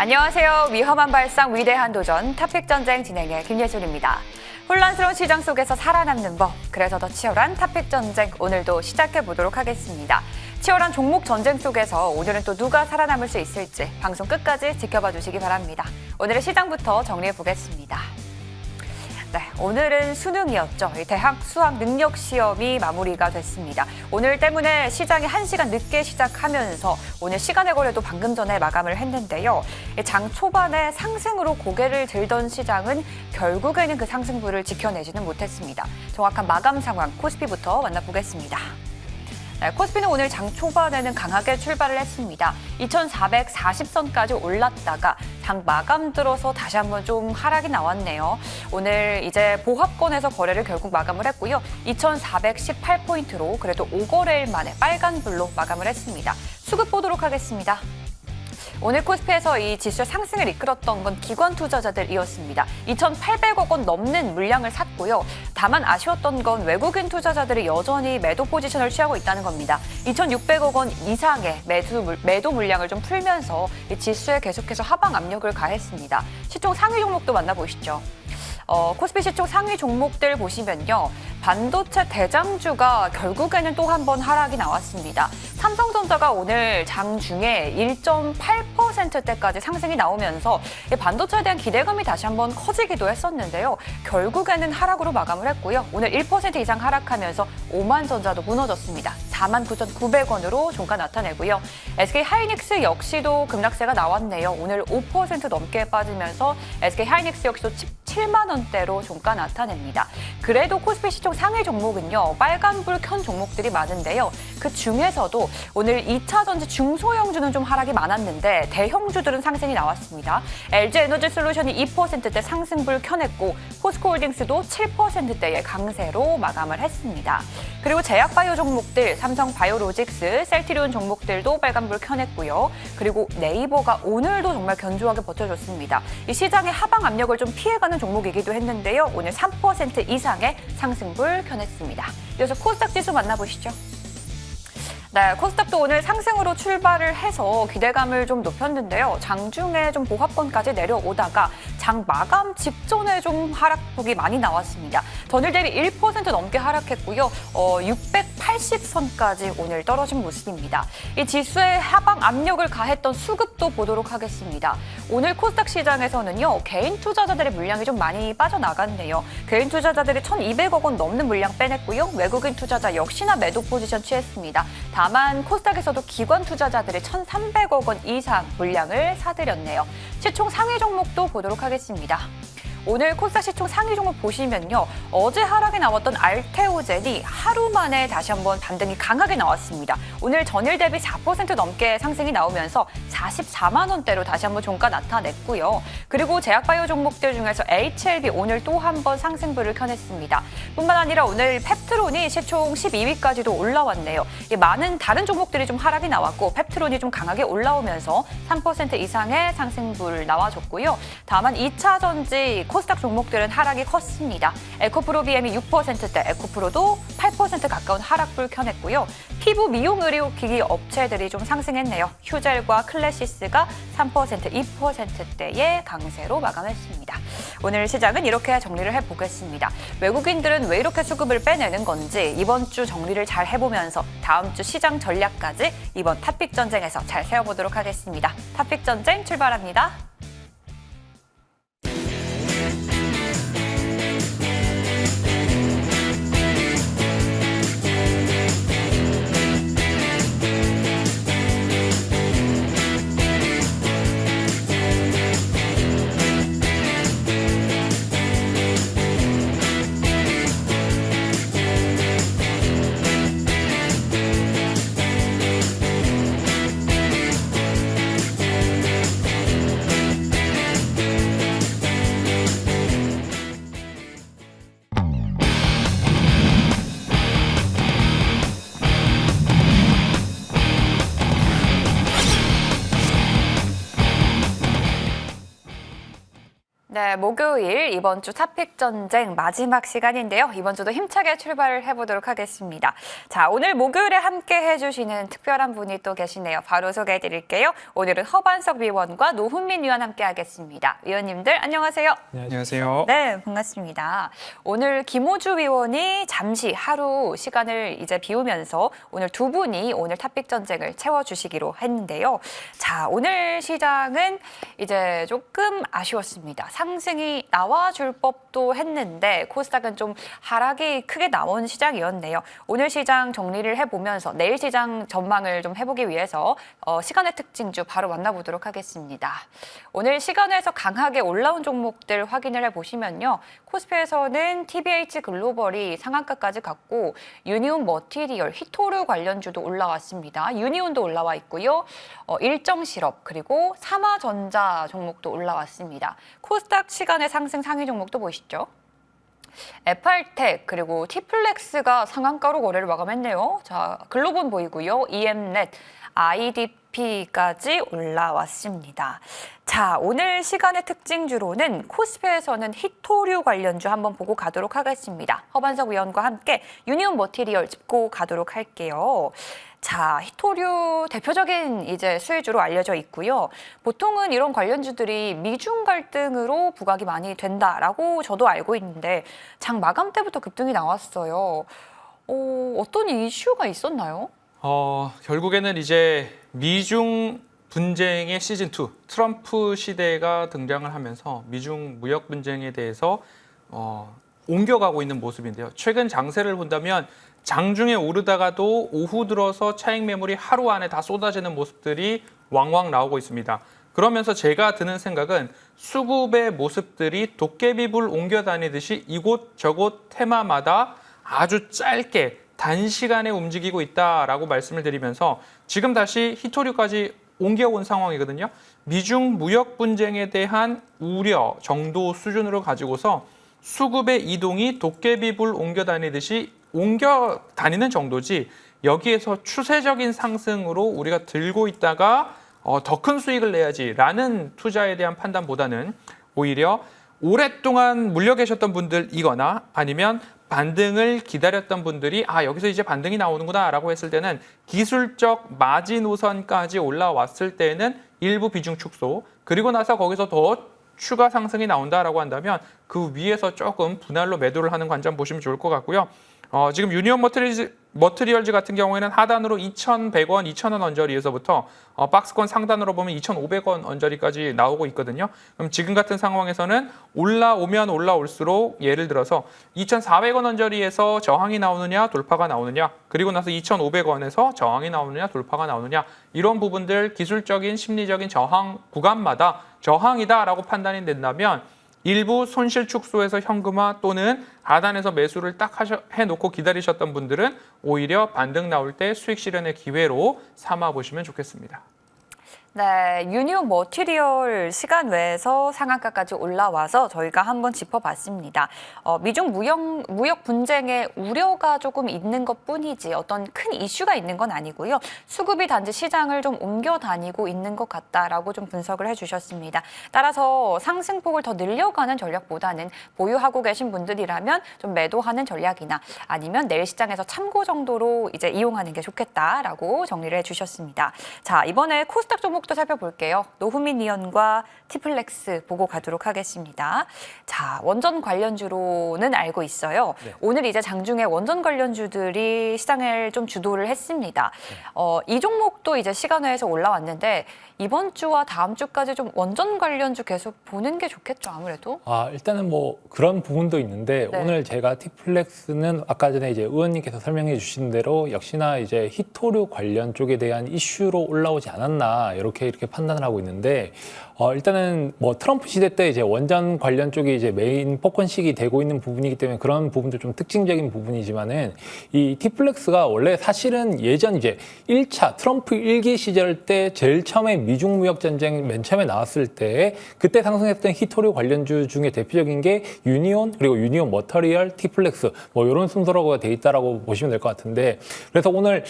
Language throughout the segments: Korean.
안녕하세요. 위험한 발상, 위대한 도전, 탑픽 전쟁 진행의 김예솔입니다. 혼란스러운 시장 속에서 살아남는 법, 그래서 더 치열한 탑픽 전쟁, 오늘도 시작해 보도록 하겠습니다. 치열한 종목 전쟁 속에서 오늘은 또 누가 살아남을 수 있을지 방송 끝까지 지켜봐 주시기 바랍니다. 오늘의 시장부터 정리해 보겠습니다. 네, 오늘은 수능이었죠. 대학 수학 능력 시험이 마무리가 됐습니다. 오늘 때문에 시장이 1시간 늦게 시작하면서 오늘 시간의 거래도 방금 전에 마감을 했는데요. 장 초반에 상승으로 고개를 들던 시장은 결국에는 그 상승부를 지켜내지는 못했습니다. 정확한 마감 상황 코스피부터 만나보겠습니다. 네, 코스피는 오늘 장 초반에는 강하게 출발을 했습니다. 2440선까지 올랐다가 장 마감 들어서 다시 한번 좀 하락이 나왔네요. 오늘 이제 보합권에서 거래를 결국 마감을 했고요. 2418포인트로 그래도 5거래일 만에 빨간불로 마감을 했습니다. 수급 보도록 하겠습니다. 오늘 코스피에서 이 지수 상승을 이끌었던 건 기관 투자자들이었습니다. 2,800억 원 넘는 물량을 샀고요. 다만 아쉬웠던 건 외국인 투자자들이 여전히 매도 포지션을 취하고 있다는 겁니다. 2,600억 원 이상의 매도 물량을 좀 풀면서 이 지수에 계속해서 하방 압력을 가했습니다. 시총 상위 종목도 만나보시죠. 코스피 시총 상위 종목들 보시면요. 반도체 대장주가 결국에는 또 한 번 하락이 나왔습니다. 삼성전자가 오늘 장 중에 1.8%대까지 상승이 나오면서 반도체에 대한 기대감이 다시 한번 커지기도 했었는데요. 결국에는 하락으로 마감을 했고요. 오늘 1% 이상 하락하면서 오만전자도 무너졌습니다. 49,900원으로 종가 나타내고요. SK하이닉스 역시도 급락세가 나왔네요. 오늘 5% 넘게 빠지면서 SK하이닉스 역시도 17만 원대로 종가 나타냅니다. 그래도 코스피 시총 상위 종목은요. 빨간불 켠 종목들이 많은데요. 그 중에서도 오늘 2차 전지 중소형주는 좀 하락이 많았는데 대형주들은 상승이 나왔습니다. LG에너지솔루션이 2%대 상승불 켜냈고 포스코홀딩스도 7%대의 강세로 마감을 했습니다. 그리고 제약바이오 종목들 삼성바이오로직스, 셀트리온 종목들도 빨간불 켜냈고요. 그리고 네이버가 오늘도 정말 견조하게 버텨줬습니다. 이 시장의 하방 압력을 좀 피해가는 종목이기도 했는데요. 오늘 3% 이상의 상승불 켜냈습니다. 이어서 코스닥 지수 만나보시죠. 네, 코스닥도 오늘 상승으로 출발을 해서 기대감을 좀 높였는데요. 장중에 좀 보합권까지 내려오다가 장 마감 직전에 좀 하락폭이 많이 나왔습니다. 전일 대비 1% 넘게 하락했고요. 680선까지 오늘 떨어진 모습입니다. 이 지수에 하방 압력을 가했던 수급도 보도록 하겠습니다. 오늘 코스닥 시장에서는요. 개인 투자자들의 물량이 좀 많이 빠져나갔네요. 개인 투자자들이 1,200억 원 넘는 물량 빼냈고요. 외국인 투자자 역시나 매도 포지션 취했습니다. 다만 코스닥에서도 기관 투자자들이 1,300억 원 이상 물량을 사들였네요. 시총 상위 종목도 보도록 하겠습니다. 오늘 코스닥 시총 상위 종목 보시면요. 어제 하락에 나왔던 알테오젠이 하루 만에 다시 한번 반등이 강하게 나왔습니다. 오늘 전일 대비 4% 넘게 상승이 나오면서 44만 원대로 다시 한번 종가 나타냈고요. 그리고 제약바이오 종목들 중에서 HLB 오늘 또 한 번 상승불을 켜냈습니다. 뿐만 아니라 오늘 펩트론이 시총 12위까지도 올라왔네요. 많은 다른 종목들이 좀 하락이 나왔고 펩트론이 좀 강하게 올라오면서 3% 이상의 상승불 나와줬고요. 다만 2차 전지 코스닥 종목들은 하락이 컸습니다. 에코프로 BM이 6%대, 에코프로도 8% 가까운 하락불 켜냈고요. 피부 미용 의료기기 업체들이 좀 상승했네요. 휴젤과 클래시스가 3%, 2%대의 강세로 마감했습니다. 오늘 시장은 이렇게 정리를 해보겠습니다. 외국인들은 왜 이렇게 수급을 빼내는 건지 이번 주 정리를 잘 해보면서 다음 주 시장 전략까지 이번 탑픽 전쟁에서 잘 세워보도록 하겠습니다. 탑픽 전쟁 출발합니다. 네, 목요일 이번 주 탑픽 전쟁 마지막 시간인데요. 이번 주도 힘차게 출발을 해보도록 하겠습니다. 자, 오늘 목요일에 함께 해주시는 특별한 분이 또 계시네요. 바로 소개해드릴게요. 오늘은 허반석 위원과 노훈민 위원 함께 하겠습니다. 위원님들 안녕하세요. 안녕하세요. 네, 반갑습니다. 오늘 김호주 위원이 잠시 하루 시간을 이제 비우면서 오늘 두 분이 오늘 탑픽 전쟁을 채워주시기로 했는데요. 자, 오늘 시장은 이제 조금 아쉬웠습니다. 상승이 나와줄 법도 했는데 코스닥은 좀 하락이 크게 나온 시장이었네요. 오늘 시장 정리를 해보면서 내일 시장 전망을 좀 해보기 위해서 시간의 특징주 바로 만나보도록 하겠습니다. 오늘 시간에서 강하게 올라온 종목들 확인을 해보시면요. 코스피에서는 TBH 글로벌이 상한가까지 갔고 유니온 머티리얼, 히토류 관련주도 올라왔습니다. 유니온도 올라와 있고요. 일정실업 그리고 삼화전자 종목도 올라왔습니다. 코스닥 시간의 상승 상위 종목도 보이시죠? FR텍 그리고 티플렉스가 상한가로 거래를 마감했네요. 자, 글로본 보이고요. EM넷, IDP까지 올라왔습니다. 자, 오늘 시간의 특징주로는 코스피에서는 히토류 관련주 한번 보고 가도록 하겠습니다. 허반석 위원과 함께 유니온 머티리얼 짚고 가도록 할게요. 자, 히토류 대표적인 이제 수혜주로 알려져 있고요. 보통은 이런 관련주들이 미중 갈등으로 부각이 많이 된다라고 저도 알고 있는데 장 마감 때부터 급등이 나왔어요. 어떤 이슈가 있었나요? 결국에는 이제 미중 분쟁의 시즌2, 트럼프 시대가 등장을 하면서 미중 무역 분쟁에 대해서 옮겨가고 있는 모습인데요. 최근 장세를 본다면 장중에 오르다가도 오후 들어서 차익 매물이 하루 안에 다 쏟아지는 모습들이 왕왕 나오고 있습니다. 그러면서 제가 드는 생각은 수급의 모습들이 도깨비불 옮겨 다니듯이 이곳저곳 테마마다 아주 짧게 단시간에 움직이고 있다라고 말씀을 드리면서 지금 다시 히토류까지 옮겨온 상황이거든요. 미중 무역 분쟁에 대한 우려 정도 수준으로 가지고서 수급의 이동이 도깨비불 옮겨 다니듯이 옮겨 다니는 정도지 여기에서 추세적인 상승으로 우리가 들고 있다가 더 큰 수익을 내야지라는 투자에 대한 판단보다는 오히려 오랫동안 물려 계셨던 분들이거나 아니면 반등을 기다렸던 분들이 여기서 이제 반등이 나오는구나 라고 했을 때는 기술적 마지노선까지 올라왔을 때는 일부 비중 축소 그리고 나서 거기서 더 추가 상승이 나온다라고 한다면 그 위에서 조금 분할로 매도를 하는 관점 보시면 좋을 것 같고요. 지금 유니온 머티리얼즈 같은 경우에는 하단으로 2,100원, 2,000원 언저리에서부터 박스권 상단으로 보면 2,500원 언저리까지 나오고 있거든요. 그럼 지금 같은 상황에서는 올라오면 올라올수록 예를 들어서 2,400원 언저리에서 저항이 나오느냐, 돌파가 나오느냐, 그리고 나서 2,500원에서 저항이 나오느냐, 돌파가 나오느냐 이런 부분들 기술적인 심리적인 저항 구간마다 저항이다라고 판단이 된다면 일부 손실 축소에서 현금화 또는 하단에서 매수를 딱 해놓고 기다리셨던 분들은 오히려 반등 나올 때 수익 실현의 기회로 삼아 보시면 좋겠습니다. 네, 유니온 머티리얼 시간 외에서 상한가까지 올라와서 저희가 한번 짚어봤습니다. 미중 무역 분쟁의 우려가 조금 있는 것뿐이지 어떤 큰 이슈가 있는 건 아니고요. 수급이 단지 시장을 좀 옮겨 다니고 있는 것 같다라고 좀 분석을 해주셨습니다. 따라서 상승폭을 더 늘려가는 전략보다는 보유하고 계신 분들이라면 좀 매도하는 전략이나 아니면 내일 시장에서 참고 정도로 이제 이용하는 게 좋겠다라고 정리를 해주셨습니다. 자, 이번에 코스닥 종목 또 살펴볼게요. 노훈민 위원과 티플렉스 보고 가도록 하겠습니다. 자, 원전 관련주로는 알고 있어요. 네. 오늘 이제 장중에 원전 관련주들이 시장을 좀 주도를 했습니다. 이 종목도 이제 시간외에서 올라왔는데 이번 주와 다음 주까지 좀 원전 관련주 계속 보는 게 좋겠죠, 아무래도? 일단은 뭐 그런 부분도 있는데 네. 오늘 제가 티플렉스는 아까 전에 이제 의원님께서 설명해 주신 대로 역시나 이제 히토류 관련 쪽에 대한 이슈로 올라오지 않았나 이렇게 판단을 하고 있는데 일단은 뭐 트럼프 시대 때 이제 원전 관련 쪽이 이제 메인 포커식이 되고 있는 부분이기 때문에 그런 부분들 좀 특징적인 부분이지만은 이 티플렉스가 원래 사실은 예전 이제 1차 트럼프 1기 시절 때 제일 처음에 미중 무역 전쟁 맨 처음에 나왔을 때 그때 상승했던 히토류 관련주 중에 대표적인 게 유니온 그리고 유니온 머터리얼, 티플렉스 뭐 이런 순서로 돼 있다라고 보시면 될 것 같은데 그래서 오늘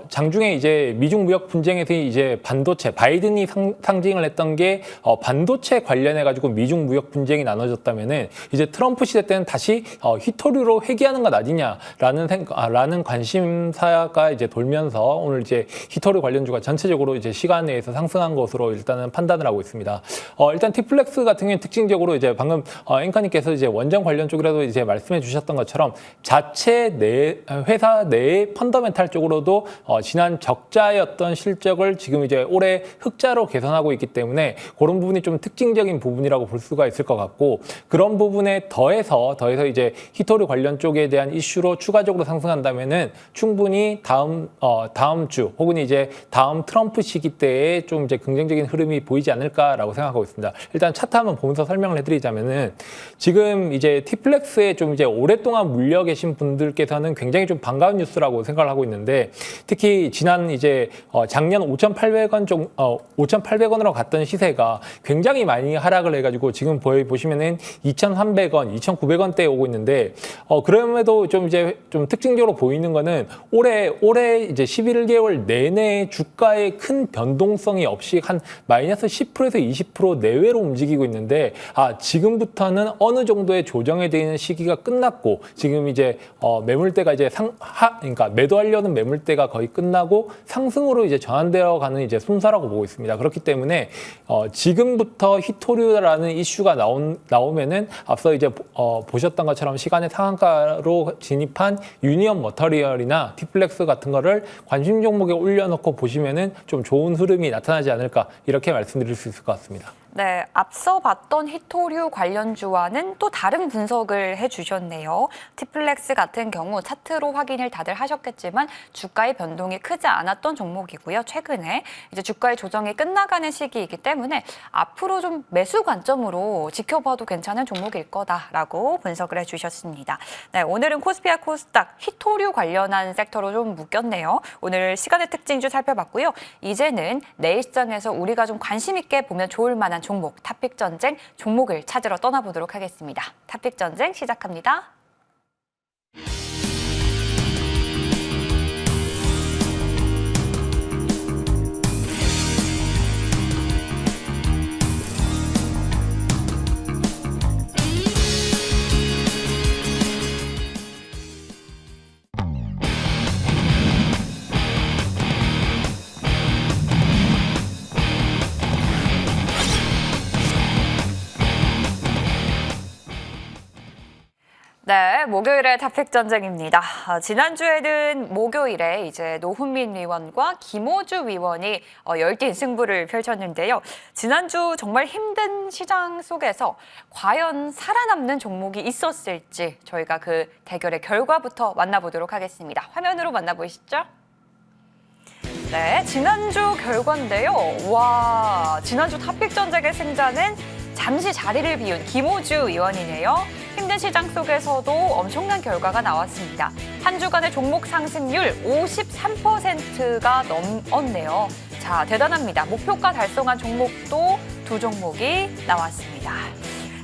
장중에 이제 미중 무역 분쟁에서 이제 반도체 반도체, 바이든이 상징을 했던 게 반도체 관련해 가지고 미중 무역 분쟁이 나눠졌다면은 이제 트럼프 시대 때는 다시 휘토류로 회귀하는 것 아니냐라는 관심사가 이제 돌면서 오늘 이제 휘토류 관련주가 전체적으로 이제 시간 내에서 상승한 것으로 일단은 판단을 하고 있습니다. 일단 티플렉스 같은 경우는 특징적으로 이제 방금 앵커님께서 이제 원전 관련 쪽이라도 이제 말씀해 주셨던 것처럼 자체 내 회사 내의 펀더멘탈 쪽으로도 지난 적자였던 실적을 지금 이제 올해 흑자로 개선하고 있기 때문에 그런 부분이 좀 특징적인 부분이라고 볼 수가 있을 것 같고, 그런 부분에 더해서 이제 휘토류 관련 쪽에 대한 이슈로 추가적으로 상승한다면은 충분히 다음 주 혹은 이제 다음 트럼프 시기 때에 좀 이제 긍정적인 흐름이 보이지 않을까라고 생각하고 있습니다. 일단 차트 한번 보면서 설명을 해드리자면은 지금 이제 티플렉스에 좀 이제 오랫동안 물려 계신 분들께서는 굉장히 좀 반가운 뉴스라고 생각을 하고 있는데, 특히 지난 이제 작년 5,800원으로 갔던 시세가 굉장히 많이 하락을 해가지고 지금 보시면은 2,300원, 2,900원대에 오고 있는데, 그럼에도 좀 이제 좀 특징적으로 보이는 거는 올해 이제 11개월 내내 주가의 큰 변동성이 없이 한 마이너스 10%에서 20% 내외로 움직이고 있는데, 지금부터는 어느 정도의 조정에 대한 시기가 끝났고, 지금 이제 매물대가 이제 그러니까 매도하려는 매물대가 거의 끝나고 상승으로 이제 전환되어 가는 이제 순서라고 보고 있습니다. 그렇기 때문에 지금부터 휘토류라는 이슈가 나오면은 앞서 이제 보셨던 것처럼 시간의 상한가로 진입한 유니온 머터리얼이나 티플렉스 같은 거를 관심 종목에 올려놓고 보시면은 좀 좋은 흐름이 나타나지 않을까, 이렇게 말씀드릴 수 있을 것 같습니다. 네, 앞서 봤던 휘토류 관련주와는 또 다른 분석을 해주셨네요. 티플렉스 같은 경우 차트로 확인을 다들 하셨겠지만 주가의 변동이 크지 않았던 종목이고요. 최근에 이제 주가의 조정이 끝나가는 시기이기 때문에 앞으로 좀 매수 관점으로 지켜봐도 괜찮은 종목일 거다라고 분석을 해주셨습니다. 네, 오늘은 코스피와 코스닥 휘토류 관련한 섹터로 좀 묶였네요. 오늘 시간의 특징주 살펴봤고요. 이제는 내일 시장에서 우리가 좀 관심 있게 보면 좋을 만한 종목, 탑픽 전쟁 종목을 찾으러 떠나보도록 하겠습니다. 탑픽 전쟁 시작합니다. 네, 목요일의 탑픽 전쟁입니다. 지난주에는 목요일에 이제 노훈민 의원과 김호주 의원이 열띤 승부를 펼쳤는데요. 지난주 정말 힘든 시장 속에서 과연 살아남는 종목이 있었을지 저희가 그 대결의 결과부터 만나보도록 하겠습니다. 화면으로 만나보시죠. 네, 지난주 결과인데요. 와, 지난주 탑픽 전쟁의 승자는 잠시 자리를 비운 김호주 의원이네요. 힘든 시장 속에서도 엄청난 결과가 나왔습니다. 한 주간의 종목 상승률 53%가 넘었네요. 자, 대단합니다. 목표가 달성한 종목도 두 종목이 나왔습니다.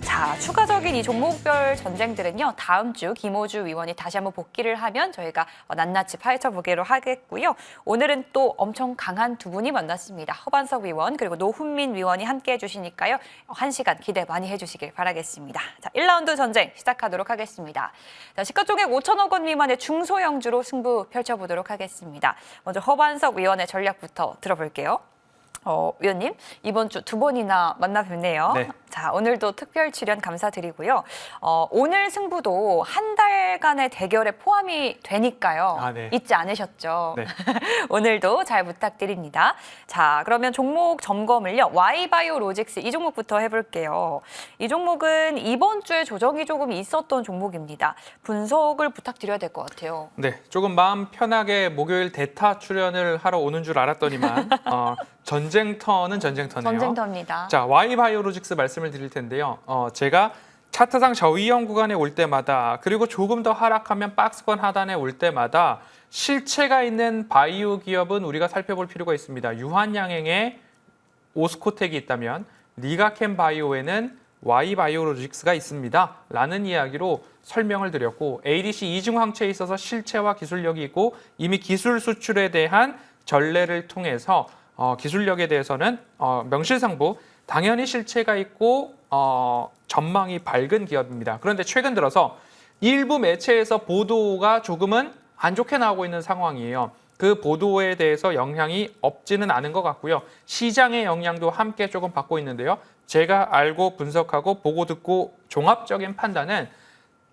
자, 추가적인 이 종목별 전쟁들은요, 다음 주 김호주 의원이 다시 한번 복귀를 하면 저희가 낱낱이 파헤쳐보기로 하겠고요. 오늘은 또 엄청 강한 두 분이 만났습니다. 허반석 의원 그리고 노훈민 의원이 함께 해주시니까요. 1시간 기대 많이 해주시길 바라겠습니다. 자, 1라운드 전쟁 시작하도록 하겠습니다. 자, 시가총액 5천억 원 미만의 중소형주로 승부 펼쳐보도록 하겠습니다. 먼저 허반석 의원의 전략부터 들어볼게요. 위원님, 이번 주 두 번이나 만나 뵙네요. 네. 자, 오늘도 특별 출연 감사드리고요. 오늘 승부도 한 달간의 대결에 포함이 되니까요. 네. 잊지 않으셨죠? 네. 오늘도 잘 부탁드립니다. 자, 그러면 종목 점검을요. Y바이오로직스 이 종목부터 해볼게요. 이 종목은 이번 주에 조정이 조금 있었던 종목입니다. 분석을 부탁드려야 될 것 같아요. 네, 조금 마음 편하게 목요일 대타 출연을 하러 오는 줄 알았더니만 전쟁터는 전쟁터네요. 전쟁터입니다. 자, Y바이오로직스 말씀을 드릴 텐데요. 제가 차트상 저위험 구간에 올 때마다, 그리고 조금 더 하락하면 박스권 하단에 올 때마다 실체가 있는 바이오 기업은 우리가 살펴볼 필요가 있습니다. 유한양행에 오스코텍이 있다면 니가캠 바이오에는 Y바이오로직스가 있습니다. 라는 이야기로 설명을 드렸고, ADC 이중 항체에 있어서 실체와 기술력이 있고 이미 기술 수출에 대한 전례를 통해서 기술력에 대해서는 명실상부 당연히 실체가 있고 전망이 밝은 기업입니다. 그런데 최근 들어서 일부 매체에서 보도가 조금은 안 좋게 나오고 있는 상황이에요. 그 보도에 대해서 영향이 없지는 않은 것 같고요. 시장의 영향도 함께 조금 받고 있는데요. 제가 알고 분석하고 보고 듣고 종합적인 판단은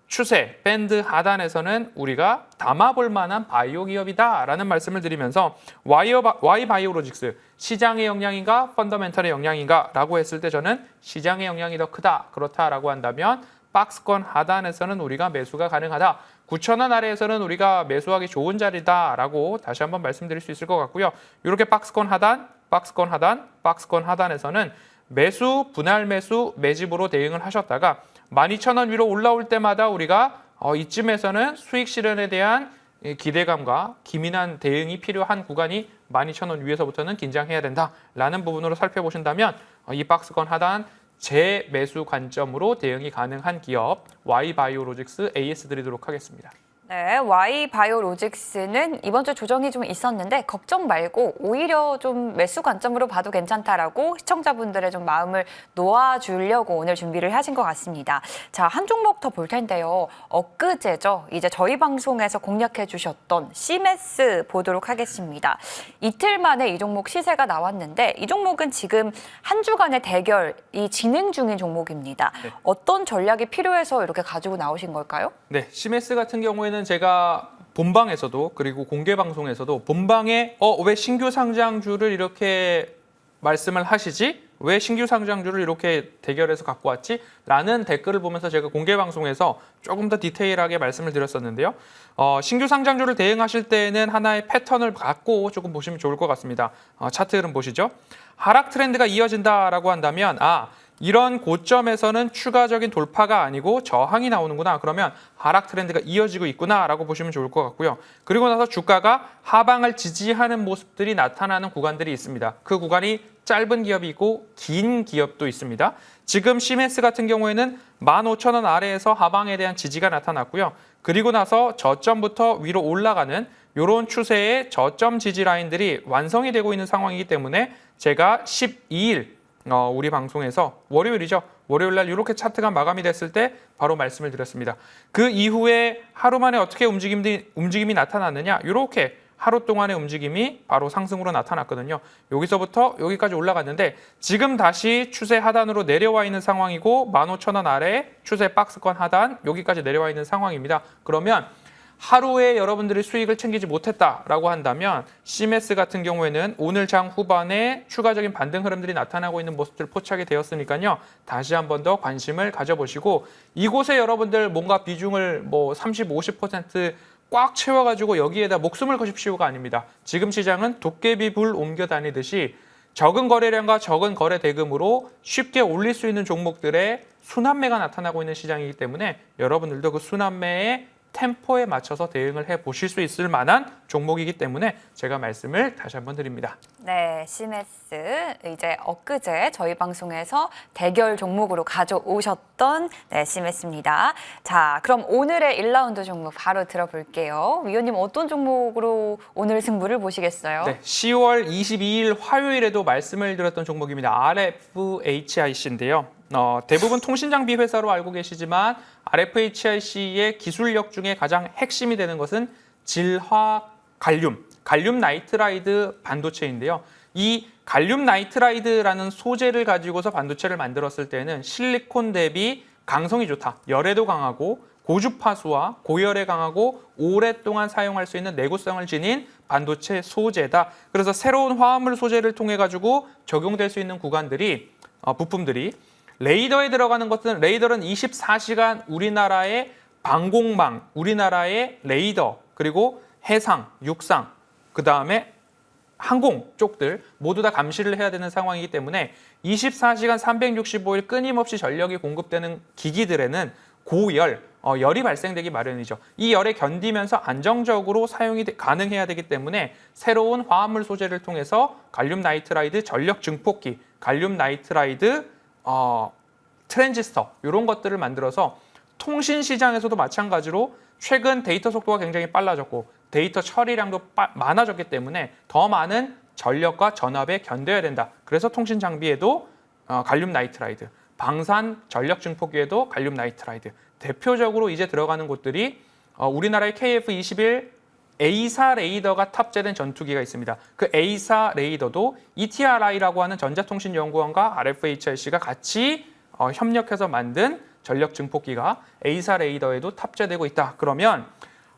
추세, 밴드 하단에서는 우리가 담아볼 만한 바이오 기업이다라는 말씀을 드리면서 Y바이오로직스, 시장의 영향인가 펀더멘털의 영향인가 라고 했을 때 저는 시장의 영향이 더 크다, 그렇다라고 한다면 박스권 하단에서는 우리가 매수가 가능하다. 9,000원 아래에서는 우리가 매수하기 좋은 자리다라고 다시 한번 말씀드릴 수 있을 것 같고요. 이렇게 박스권 하단, 박스권 하단, 박스권 하단에서는 매수, 분할 매수, 매집으로 대응을 하셨다가 12,000원 위로 올라올 때마다 우리가 이쯤에서는 수익 실현에 대한 기대감과 기민한 대응이 필요한 구간이 12,000원 위에서부터는 긴장해야 된다라는 부분으로 살펴보신다면 이 박스권 하단 재매수 관점으로 대응이 가능한 기업 Y바이오로직스 AS 드리도록 하겠습니다. 네, Y바이오로직스는 이번 주 조정이 좀 있었는데 걱정 말고 오히려 좀 매수 관점으로 봐도 괜찮다라고 시청자분들의 좀 마음을 놓아주려고 오늘 준비를 하신 것 같습니다. 자, 한 종목 더 볼 텐데요. 엊그제죠. 이제 저희 방송에서 공략해 주셨던 시메스 보도록 하겠습니다. 이틀 만에 이 종목 시세가 나왔는데 이 종목은 지금 한 주간의 대결이 진행 중인 종목입니다. 네. 어떤 전략이 필요해서 이렇게 가지고 나오신 걸까요? 네, 시메스 같은 경우에는 제가 본방에서도 그리고 공개 방송에서도 본방에 왜 신규 상장주를 이렇게 말씀을 하시지? 왜 신규 상장주를 이렇게 대결해서 갖고 왔지? 라는 댓글을 보면서 제가 공개 방송에서 조금 더 디테일하게 말씀을 드렸었는데요. 신규 상장주를 대응하실 때는 하나의 패턴을 갖고 조금 보시면 좋을 것 같습니다. 차트 흐름 보시죠. 하락 트렌드가 이어진다라고 한다면 이런 고점에서는 추가적인 돌파가 아니고 저항이 나오는구나. 그러면 하락 트렌드가 이어지고 있구나라고 보시면 좋을 것 같고요. 그리고 나서 주가가 하방을 지지하는 모습들이 나타나는 구간들이 있습니다. 그 구간이 짧은 기업이 있고 긴 기업도 있습니다. 지금 시메스 같은 경우에는 15,000원 아래에서 하방에 대한 지지가 나타났고요. 그리고 나서 저점부터 위로 올라가는 이런 추세의 저점 지지 라인들이 완성이 되고 있는 상황이기 때문에 제가 12일 우리 방송에서 월요일이죠. 월요일 날 이렇게 차트가 마감이 됐을 때 바로 말씀을 드렸습니다. 그 이후에 하루 만에 어떻게 움직임이 나타났느냐? 이렇게 하루 동안의 움직임이 바로 상승으로 나타났거든요. 여기서부터 여기까지 올라갔는데 지금 다시 추세 하단으로 내려와 있는 상황이고 15,000원 아래 추세 박스권 하단 여기까지 내려와 있는 상황입니다. 그러면 하루에 여러분들이 수익을 챙기지 못했다라고 한다면 시메스 같은 경우에는 오늘 장 후반에 추가적인 반등 흐름들이 나타나고 있는 모습들 포착이 되었으니까요. 다시 한 번 더 관심을 가져보시고 이곳에 여러분들 뭔가 비중을 30, 50% 꽉 채워가지고 여기에다 목숨을 거십시오가 아닙니다. 지금 시장은 도깨비 불 옮겨 다니듯이 적은 거래량과 적은 거래 대금으로 쉽게 올릴 수 있는 종목들의 순환매가 나타나고 있는 시장이기 때문에 여러분들도 그 순환매의 템포에 맞춰서 대응을 해보실 수 있을 만한 종목이기 때문에 제가 말씀을 다시 한번 드립니다. 네, 시메스 이제 엊그제 저희 방송에서 대결 종목으로 가져오셨던 시메스입니다. 자, 그럼 오늘의 1라운드 종목 바로 들어볼게요. 위원님 어떤 종목으로 오늘 승부를 보시겠어요? 네, 10월 22일 화요일에도 말씀을 드렸던 종목입니다. RFHIC인데요. 대부분 통신장비 회사로 알고 계시지만 RFHIC의 기술력 중에 가장 핵심이 되는 것은 질화 갈륨 나이트라이드 반도체인데요. 이 갈륨 나이트라이드라는 소재를 가지고서 반도체를 만들었을 때는 실리콘 대비 강성이 좋다. 열에도 강하고 고주파수와 고열에 강하고 오랫동안 사용할 수 있는 내구성을 지닌 반도체 소재다. 그래서 새로운 화합물 소재를 통해 가지고 적용될 수 있는 구간들이 부품들이 레이더에 들어가는 것은 레이더는 24시간 우리나라의 방공망, 우리나라의 레이더, 그리고 해상, 육상, 그 다음에 항공 쪽들 모두 다 감시를 해야 되는 상황이기 때문에 24시간 365일 끊임없이 전력이 공급되는 기기들에는 고열, 열이 발생되기 마련이죠. 이 열에 견디면서 안정적으로 사용이 가능해야 되기 때문에 새로운 화합물 소재를 통해서 갈륨 나이트라이드 전력 증폭기, 갈륨 나이트라이드 트랜지스터 이런 것들을 만들어서 통신 시장에서도 마찬가지로 최근 데이터 속도가 굉장히 빨라졌고 데이터 처리량도 많아졌기 때문에 더 많은 전력과 전압에 견뎌야 된다. 그래서 통신 장비에도 갈륨 나이트라이드, 방산 전력 증폭기에도 갈륨 나이트라이드. 대표적으로 이제 들어가는 곳들이 우리나라의 KF-21 A4 레이더가 탑재된 전투기가 있습니다. 그 A4 레이더도 ETRI라고 하는 전자통신연구원과 RFHIC가 같이 협력해서 만든 전력 증폭기가 A4 레이더에도 탑재되고 있다. 그러면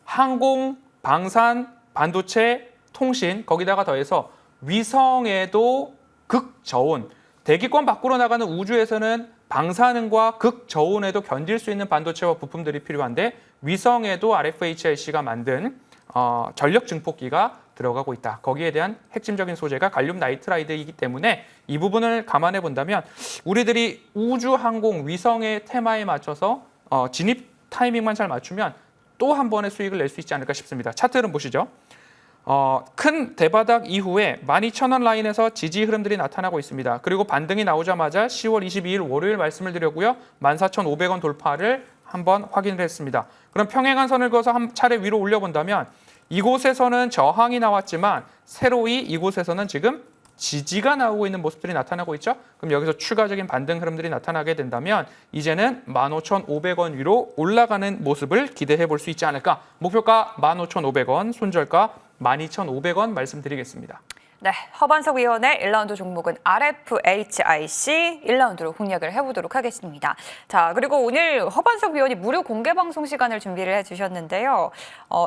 항공, 방산, 반도체, 통신 거기다가 더해서 위성에도 극저온, 대기권 밖으로 나가는 우주에서는 방사능과 극저온에도 견딜 수 있는 반도체와 부품들이 필요한데 위성에도 RFHIC가 만든 전력 증폭기가 들어가고 있다. 거기에 대한 핵심적인 소재가 갈륨 나이트라이드이기 때문에 이 부분을 감안해 본다면 우리들이 우주 항공 위성의 테마에 맞춰서 진입 타이밍만 잘 맞추면 또 한 번의 수익을 낼 수 있지 않을까 싶습니다. 차트를 보시죠. 큰 대바닥 이후에 12,000원 라인에서 지지 흐름들이 나타나고 있습니다. 그리고 반등이 나오자마자 10월 22일 월요일 말씀을 드렸고요. 14,500원 돌파를 한번 확인을 했습니다. 그럼 평행한 선을 그어서 한 차례 위로 올려본다면 이곳에서는 저항이 나왔지만 새로이 이곳에서는 지금 지지가 나오고 있는 모습들이 나타나고 있죠. 그럼 여기서 추가적인 반등 흐름들이 나타나게 된다면 이제는 15,500원 위로 올라가는 모습을 기대해 볼 수 있지 않을까. 목표가 15,500원, 손절가 12,500원 말씀드리겠습니다. 네, 허반석 위원의 1라운드 종목은 RFHIC 1라운드로 공략을 해보도록 하겠습니다. 자, 그리고 오늘 허반석 위원이 무료 공개 방송 시간을 준비를 해주셨는데요.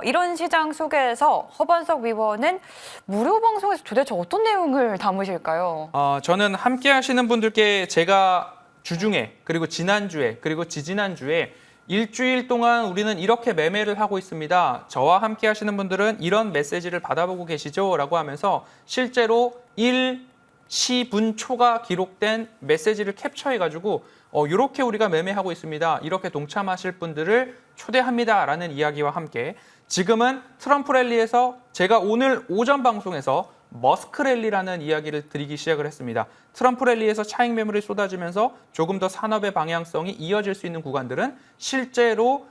이런 시장 속에서 허반석 위원은 무료 방송에서 도대체 어떤 내용을 담으실까요? 저는 함께 하시는 분들께 제가 주중에 그리고 지난주에 그리고 지지난주에 일주일 동안 우리는 이렇게 매매를 하고 있습니다. 저와 함께 하시는 분들은 이런 메시지를 받아보고 계시죠? 라고 하면서 실제로 일시분 초가 기록된 메시지를 캡처해가지고 이렇게 우리가 매매하고 있습니다. 이렇게 동참하실 분들을 초대합니다. 라는 이야기와 함께 지금은 트럼프 랠리에서 제가 오늘 오전 방송에서 머스크 랠리라는 이야기를 드리기 시작을 했습니다. 트럼프 랠리에서 차익 매물이 쏟아지면서 조금 더 산업의 방향성이 이어질 수 있는 구간들은 실제로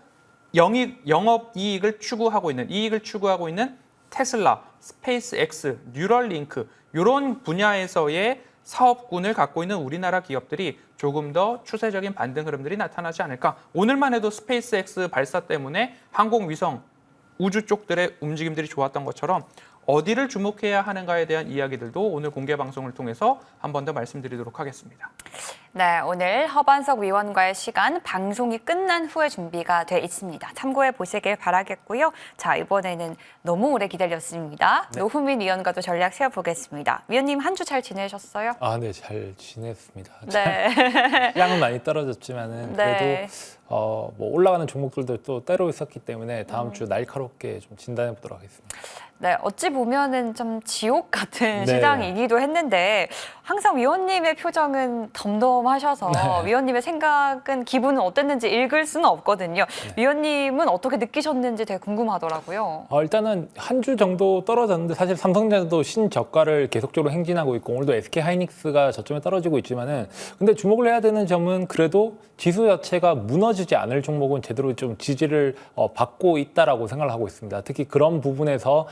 영업이익을 추구하고 있는 테슬라, 스페이스X, 뉴럴링크 이런 분야에서의 사업군을 갖고 있는 우리나라 기업들이 조금 더 추세적인 반등 흐름들이 나타나지 않을까. 오늘만 해도 스페이스X 발사 때문에 항공위성, 우주 쪽들의 움직임들이 좋았던 것처럼 어디를 주목해야 하는가에 대한 이야기들도 오늘 공개 방송을 통해서 한 번 더 말씀드리도록 하겠습니다. 네, 오늘 허반석 위원과의 시간 방송이 끝난 후에 준비가 돼 있습니다. 참고해 보시길 바라겠고요. 자, 이번에는 너무 오래 기다렸습니다. 네. 노후민 위원과도 전략 세워보겠습니다. 위원님 한 주 잘 지내셨어요? 네, 잘 지냈습니다. 네. 양은 많이 떨어졌지만은 네. 그래도 뭐 올라가는 종목들도 또 때로 있었기 때문에 다음 주 날카롭게 좀 진단해 보도록 하겠습니다. 네, 어찌 보면은 좀 지옥 같은 네. 시장이기도 했는데 항상 위원님의 표정은 덤덤하셔서 네. 위원님의 생각은 기분은 어땠는지 읽을 수는 없거든요. 네. 위원님은 어떻게 느끼셨는지 되게 궁금하더라고요. 일단은 한 주 정도 떨어졌는데 사실 삼성전자도 신저가를 계속적으로 행진하고 있고 오늘도 SK하이닉스가 저점에 떨어지고 있지만은 근데 주목을 해야 되는 점은 그래도 지수 자체가 무너지지 않을 종목은 제대로 좀 지지를 받고 있다라고 생각을 하고 있습니다. 특히 그런 부분에서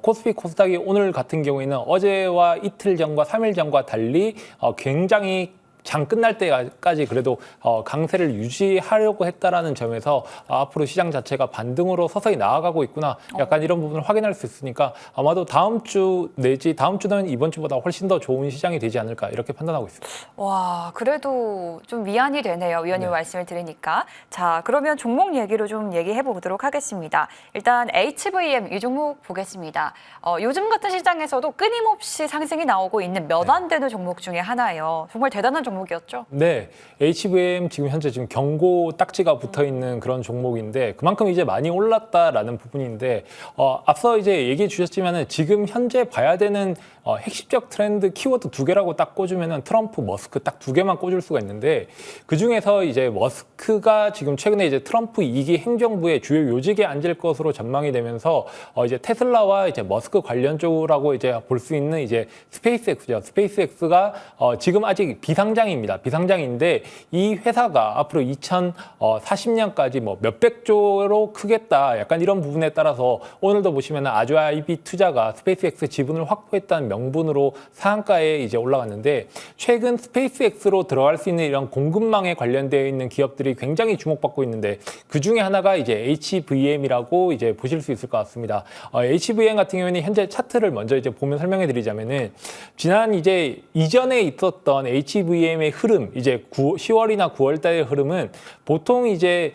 코스피 코스닥이 오늘 같은 경우에는 어제와 이틀 전과 3일 전과 달리 굉장히 장 끝날 때까지 그래도 강세를 유지하려고 했다라는 점에서 앞으로 시장 자체가 반등으로 서서히 나아가고 있구나. 약간 이런 부분을 확인할 수 있으니까 아마도 다음 주 내지 다음 주는 이번 주보다 훨씬 더 좋은 시장이 되지 않을까 이렇게 판단하고 있습니다. 와, 그래도 좀 위안이 되네요. 위원님 네. 말씀을 들으니까. 자, 그러면 종목 얘기로 좀 얘기해 보도록 하겠습니다. 일단 HVM 이 종목 보겠습니다. 요즘 같은 시장에서도 끊임없이 상승이 나오고 있는 몇 안 되는 종목 중에 하나예요. 정말 대단한 종목이었죠. 네, HVM 지금 현재 지금 경고 딱지가 붙어 있는 그런 종목인데 그만큼 이제 많이 올랐다라는 부분인데 앞서 이제 얘기해 주셨지만은 지금 현재 봐야 되는 핵심적 트렌드 키워드 2개라고 딱 꽂으면은 트럼프, 머스크 딱 2개만 꽂을 수가 있는데 그 중에서 이제 머스크가 지금 최근에 이제 트럼프 2기 행정부의 주요 요직에 앉을 것으로 전망이 되면서 이제 테슬라와 이제 머스크 관련 쪽이라고 이제 볼 수 있는 이제 스페이스X죠. 스페이스X가 지금 아직 비상장 비상장입니다. 비상장인데 이 회사가 앞으로 2040년까지 뭐 몇백 조로 크겠다. 약간 이런 부분에 따라서 오늘도 보시면 아주아이비 투자가 스페이스X 지분을 확보했다는 명분으로 상한가에 이제 올라갔는데 최근 스페이스X로 들어갈 수 있는 이런 공급망에 관련되어 있는 기업들이 굉장히 주목받고 있는데 그 중에 하나가 이제 HVM이라고 이제 보실 수 있을 것 같습니다. HVM 같은 경우에는 현재 차트를 먼저 이제 보면 설명해 드리자면은 지난 이제 이전에 있었던 HVM의 흐름 이제 10월이나 9월 달의 흐름은 보통 이제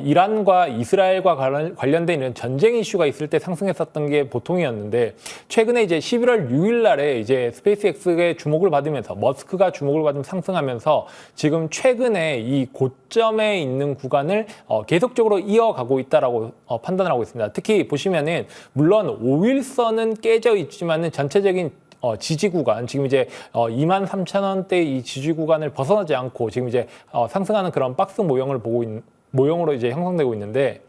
이란과 이스라엘과 관련된 이런 전쟁 이슈가 있을 때 상승했었던 게 보통이었는데 최근에 이제 11월 6일 날에 이제 스페이스X의 주목을 받으면서 머스크가 주목을 받으면서 상승하면서 지금 최근에 이 고점에 있는 구간을 계속적으로 이어가고 있다라고 판단을 하고 있습니다. 특히 보시면은 물론 5일선은 깨져 있지만은 전체적인 지지 구간, 지금 이제 23,000원대 이 지지 구간을 벗어나지 않고 지금 이제 상승하는 그런 박스 모형으로 이제 형성되고 있는데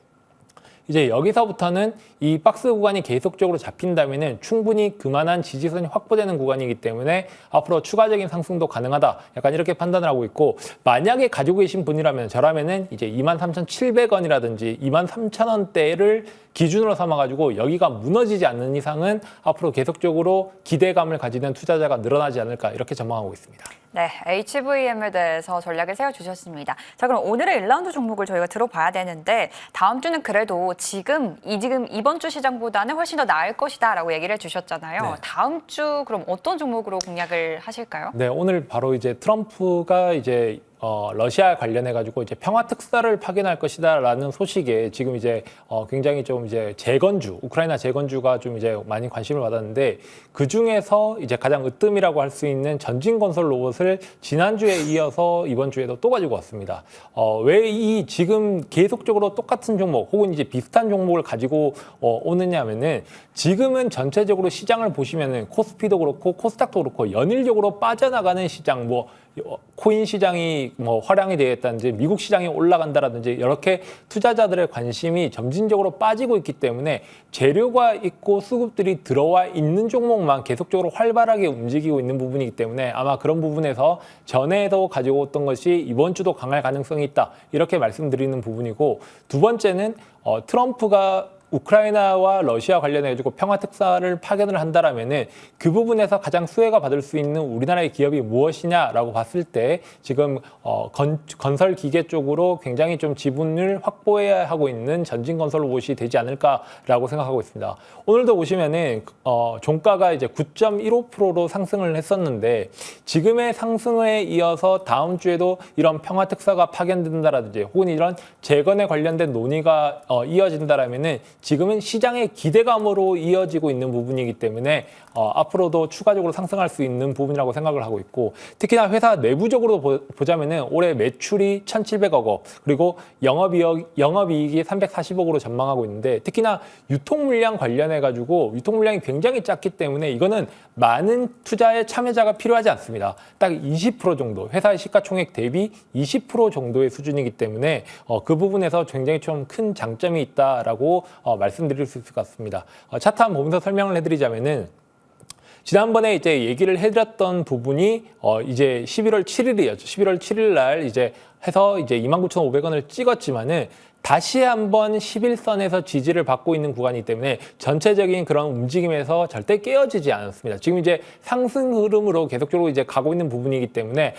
이제 여기서부터는 이 박스 구간이 계속적으로 잡힌다면은 충분히 그만한 지지선이 확보되는 구간이기 때문에 앞으로 추가적인 상승도 가능하다. 약간 이렇게 판단을 하고 있고 만약에 가지고 계신 분이라면 저라면은 이제 23,700원이라든지 23,000원대를 기준으로 삼아가지고 여기가 무너지지 않는 이상은 앞으로 계속적으로 기대감을 가지는 투자자가 늘어나지 않을까 이렇게 전망하고 있습니다. 네, HVM에 대해서 전략을 세워주셨습니다. 자, 그럼 오늘의 1라운드 종목을 저희가 들어봐야 되는데 다음 주는 그래도 지금 이번 주 시장보다는 훨씬 더 나을 것이다라고 얘기를 해주셨잖아요. 네. 다음 주 그럼 어떤 종목으로 공략을 하실까요? 네, 오늘 바로 이제 트럼프가 이제 러시아 관련해 가지고 이제 평화 특사를 파견할 것이다라는 소식에 지금 이제 굉장히 좀 이제 우크라이나 재건주가 좀 이제 많이 관심을 받았는데 그 중에서 이제 가장 으뜸이라고 할 수 있는 전진 건설 로봇을 지난주에 이어서 이번 주에도 또 가지고 왔습니다. 왜 이 지금 계속적으로 똑같은 종목 혹은 이제 비슷한 종목을 가지고 오느냐면은 지금은 전체적으로 시장을 보시면은 코스피도 그렇고 코스닥도 그렇고 연일적으로 빠져나가는 시장 코인 시장이 화량이 되겠다든지 미국 시장이 올라간다라든지 이렇게 투자자들의 관심이 점진적으로 빠지고 있기 때문에 재료가 있고 수급들이 들어와 있는 종목만 계속적으로 활발하게 움직이고 있는 부분이기 때문에 아마 그런 부분에서 전에도 가지고 왔던 것이 이번 주도 강할 가능성이 있다 이렇게 말씀드리는 부분이고 두 번째는 트럼프가 우크라이나와 러시아 관련해가지고 평화 특사를 파견을 한다라면은 그 부분에서 가장 수혜가 받을 수 있는 우리나라의 기업이 무엇이냐라고 봤을 때 지금 건설 기계 쪽으로 굉장히 좀 지분을 확보해야 하고 있는 전진 건설 로봇이 되지 않을까라고 생각하고 있습니다. 오늘도 보시면은 종가가 이제 9.15%로 상승을 했었는데 지금의 상승에 이어서 다음 주에도 이런 평화 특사가 파견된다라든지 혹은 이런 재건에 관련된 논의가 이어진다라면은 지금은 시장의 기대감으로 이어지고 있는 부분이기 때문에 앞으로도 추가적으로 상승할 수 있는 부분이라고 생각을 하고 있고 특히나 회사 내부적으로 보자면은 올해 매출이 1,700억 원 그리고 영업이익이 340억으로 전망하고 있는데 특히나 유통 물량 관련해 가지고 유통 물량이 굉장히 작기 때문에 이거는 많은 투자의 참여자가 필요하지 않습니다. 딱 20% 정도 회사의 시가총액 대비 20% 정도의 수준이기 때문에 그 부분에서 굉장히 좀 큰 장점이 있다라고 말씀드릴 수 있을 것 같습니다. 차트 한번 보면서 설명을 해드리자면은 지난번에 이제 얘기를 해드렸던 부분이 이제 11월 7일이었죠. 11월 7일 날 이제 해서 이제 29,500원을 찍었지만은 다시 한번 11선에서 지지를 받고 있는 구간이기 때문에 전체적인 그런 움직임에서 절대 깨어지지 않았습니다. 지금 이제 상승 흐름으로 계속적으로 이제 가고 있는 부분이기 때문에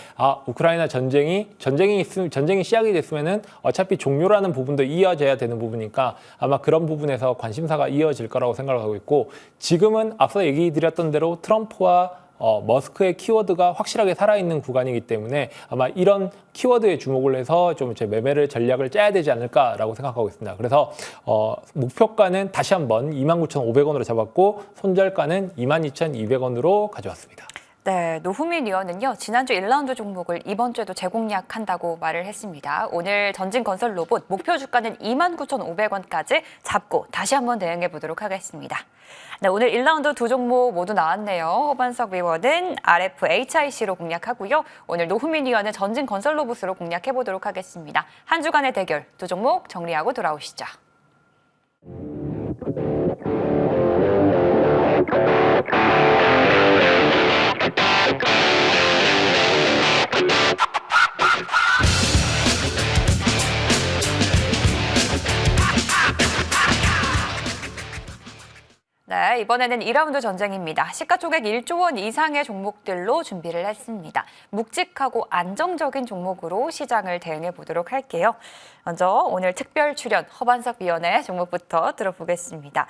우크라이나 전쟁이 시작이 됐으면은 어차피 종료라는 부분도 이어져야 되는 부분이니까 아마 그런 부분에서 관심사가 이어질 거라고 생각을 하고 있고 지금은 앞서 얘기 드렸던 대로 트럼프와 머스크의 키워드가 확실하게 살아있는 구간이기 때문에 아마 이런 키워드에 주목을 해서 좀 제 매매를 전략을 짜야 되지 않을까라고 생각하고 있습니다. 그래서 목표가는 다시 한번 29,500원으로 잡았고 손절가는 22,200원으로 가져왔습니다. 네, 노후민 의원은요, 지난주 1라운드 종목을 이번 주에도 재공략한다고 말을 했습니다. 오늘 전진 건설 로봇 목표 주가는 29,500원까지 잡고 다시 한번 대응해 보도록 하겠습니다. 네, 오늘 1라운드 두 종목 모두 나왔네요. 허반석 의원은 RFHIC로 공략하고요. 오늘 노후민 의원은 전진 건설 로봇으로 공략해 보도록 하겠습니다. 한 주간의 대결 두 종목 정리하고 돌아오시죠. 네, 이번에는 2라운드 전쟁입니다. 시가총액 1조 원 이상의 종목들로 준비를 했습니다. 묵직하고 안정적인 종목으로 시장을 대응해 보도록 할게요. 먼저 오늘 특별 출연 허반석 위원의 종목부터 들어보겠습니다.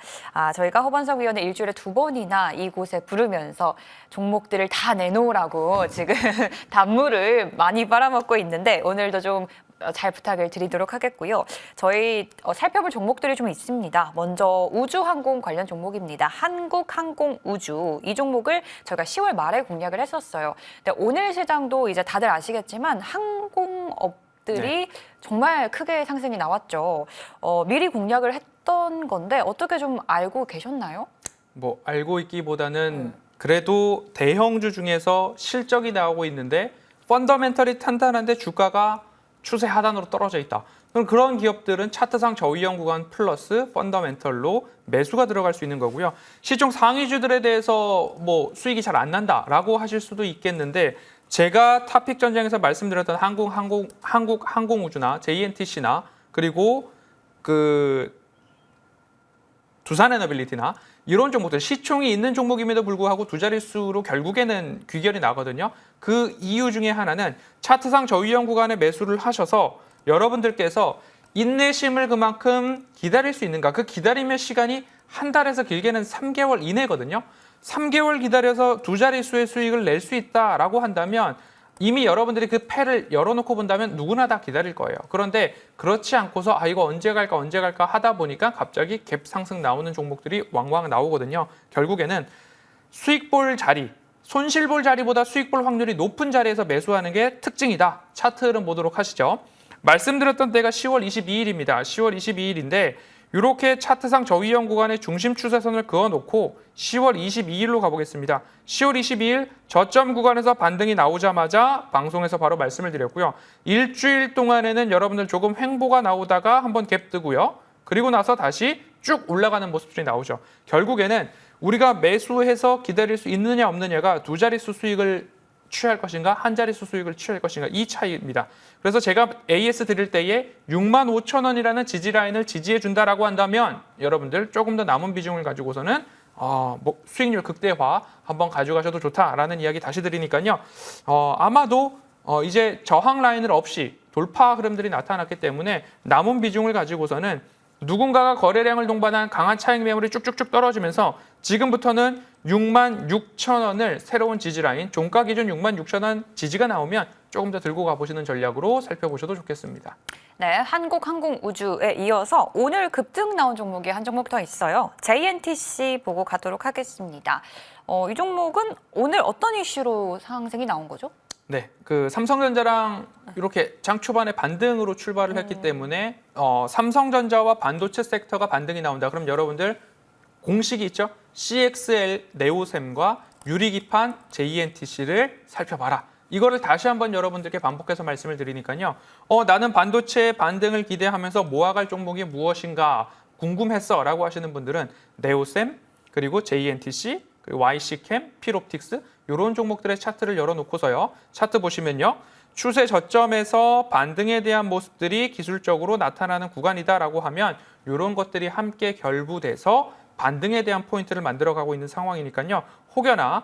저희가 허반석 위원을 일주일에 2번이나 이곳에 부르면서 종목들을 다 내놓으라고 지금 단물을 많이 빨아먹고 있는데 오늘도 좀 잘 부탁을 드리도록 하겠고요. 저희 살펴볼 종목들이 좀 있습니다. 먼저 우주항공 관련 종목입니다. 한국항공우주 이 종목을 저희가 10월 말에 공략을 했었어요. 근데 오늘 시장도 이제 다들 아시겠지만 항공업들이 정말 크게 상승이 나왔죠. 미리 공략을 했던 건데 어떻게 좀 알고 계셨나요? 뭐 알고 있기보다는 그래도 대형주 중에서 실적이 나오고 있는데 펀더멘털이 탄탄한데 주가가 추세 하단으로 떨어져 있다. 그럼 그런 기업들은 차트상 저위험 구간 플러스 펀더멘털로 매수가 들어갈 수 있는 거고요. 시총 상위주들에 대해서 뭐 수익이 잘 안 난다라고 하실 수도 있겠는데 제가 탑픽 전쟁에서 말씀드렸던 한국항공우주나 JNTC나 그리고 그 두산에너빌리티나 이런 종목들 시총이 있는 종목임에도 불구하고 두 자릿수로 결국에는 귀결이 나거든요. 그 이유 중에 하나는 차트상 저위험 구간에 매수를 하셔서 여러분들께서 인내심을 그만큼 기다릴 수 있는가. 그 기다림의 시간이 한 달에서 길게는 3개월 이내거든요. 3개월 기다려서 두 자릿수의 수익을 낼 수 있다라고 한다면 이미 여러분들이 그 패를 열어놓고 본다면 누구나 다 기다릴 거예요. 그런데 그렇지 않고서 이거 언제 갈까 하다 보니까 갑자기 갭 상승 나오는 종목들이 왕왕 나오거든요. 결국에는 수익 볼 자리, 손실 볼 자리보다 수익 볼 확률이 높은 자리에서 매수하는 게 특징이다. 차트 흐름 보도록 하시죠. 말씀드렸던 때가 10월 22일입니다. 10월 22일인데 이렇게 차트상 저위험 구간의 중심 추세선을 그어놓고 10월 22일로 가보겠습니다. 10월 22일 저점 구간에서 반등이 나오자마자 방송에서 바로 말씀을 드렸고요. 일주일 동안에는 여러분들 조금 횡보가 나오다가 한번 갭 뜨고요. 그리고 나서 다시 쭉 올라가는 모습들이 나오죠. 결국에는 우리가 매수해서 기다릴 수 있느냐 없느냐가 두 자릿수 수익을 취할 것인가 한 자릿수 수익을 취할 것인가 이 차이입니다. 그래서 제가 AS 드릴 때에 65,000원이라는 지지 라인을 지지해 준다라고 한다면 여러분들 조금 더 남은 비중을 가지고서는 수익률 극대화 한번 가져가셔도 좋다라는 이야기 다시 드리니까요. 아마도 이제 저항 라인을 없이 돌파 흐름들이 나타났기 때문에 남은 비중을 가지고서는 누군가가 거래량을 동반한 강한 차익 매물이 쭉쭉쭉 떨어지면서 지금부터는 66,000원을 새로운 지지라인, 종가 기준 66,000원 지지가 나오면 조금 더 들고 가보시는 전략으로 살펴보셔도 좋겠습니다. 네, 한국항공우주에 이어서 오늘 급등 나온 종목이 한 종목 더 있어요. JNTC 보고 가도록 하겠습니다. 이 종목은 오늘 어떤 이슈로 상승이 나온 거죠? 네, 그 삼성전자랑 이렇게 장 초반에 반등으로 출발을 했기 때문에 삼성전자와 반도체 섹터가 반등이 나온다. 그럼 여러분들 공식이 있죠? CXL 네오셈과 유리기판 JNTC를 살펴봐라. 이거를 다시 한번 여러분들께 반복해서 말씀을 드리니까요. 나는 반도체 반등을 기대하면서 모아갈 종목이 무엇인가 궁금했어 라고 하시는 분들은 네오셈, 그리고 JNTC, 그리고 YC캠, 필옵틱스 이런 종목들의 차트를 열어놓고서요. 차트 보시면요. 추세 저점에서 반등에 대한 모습들이 기술적으로 나타나는 구간이다라고 하면 이런 것들이 함께 결부돼서 반등에 대한 포인트를 만들어가고 있는 상황이니까요. 혹여나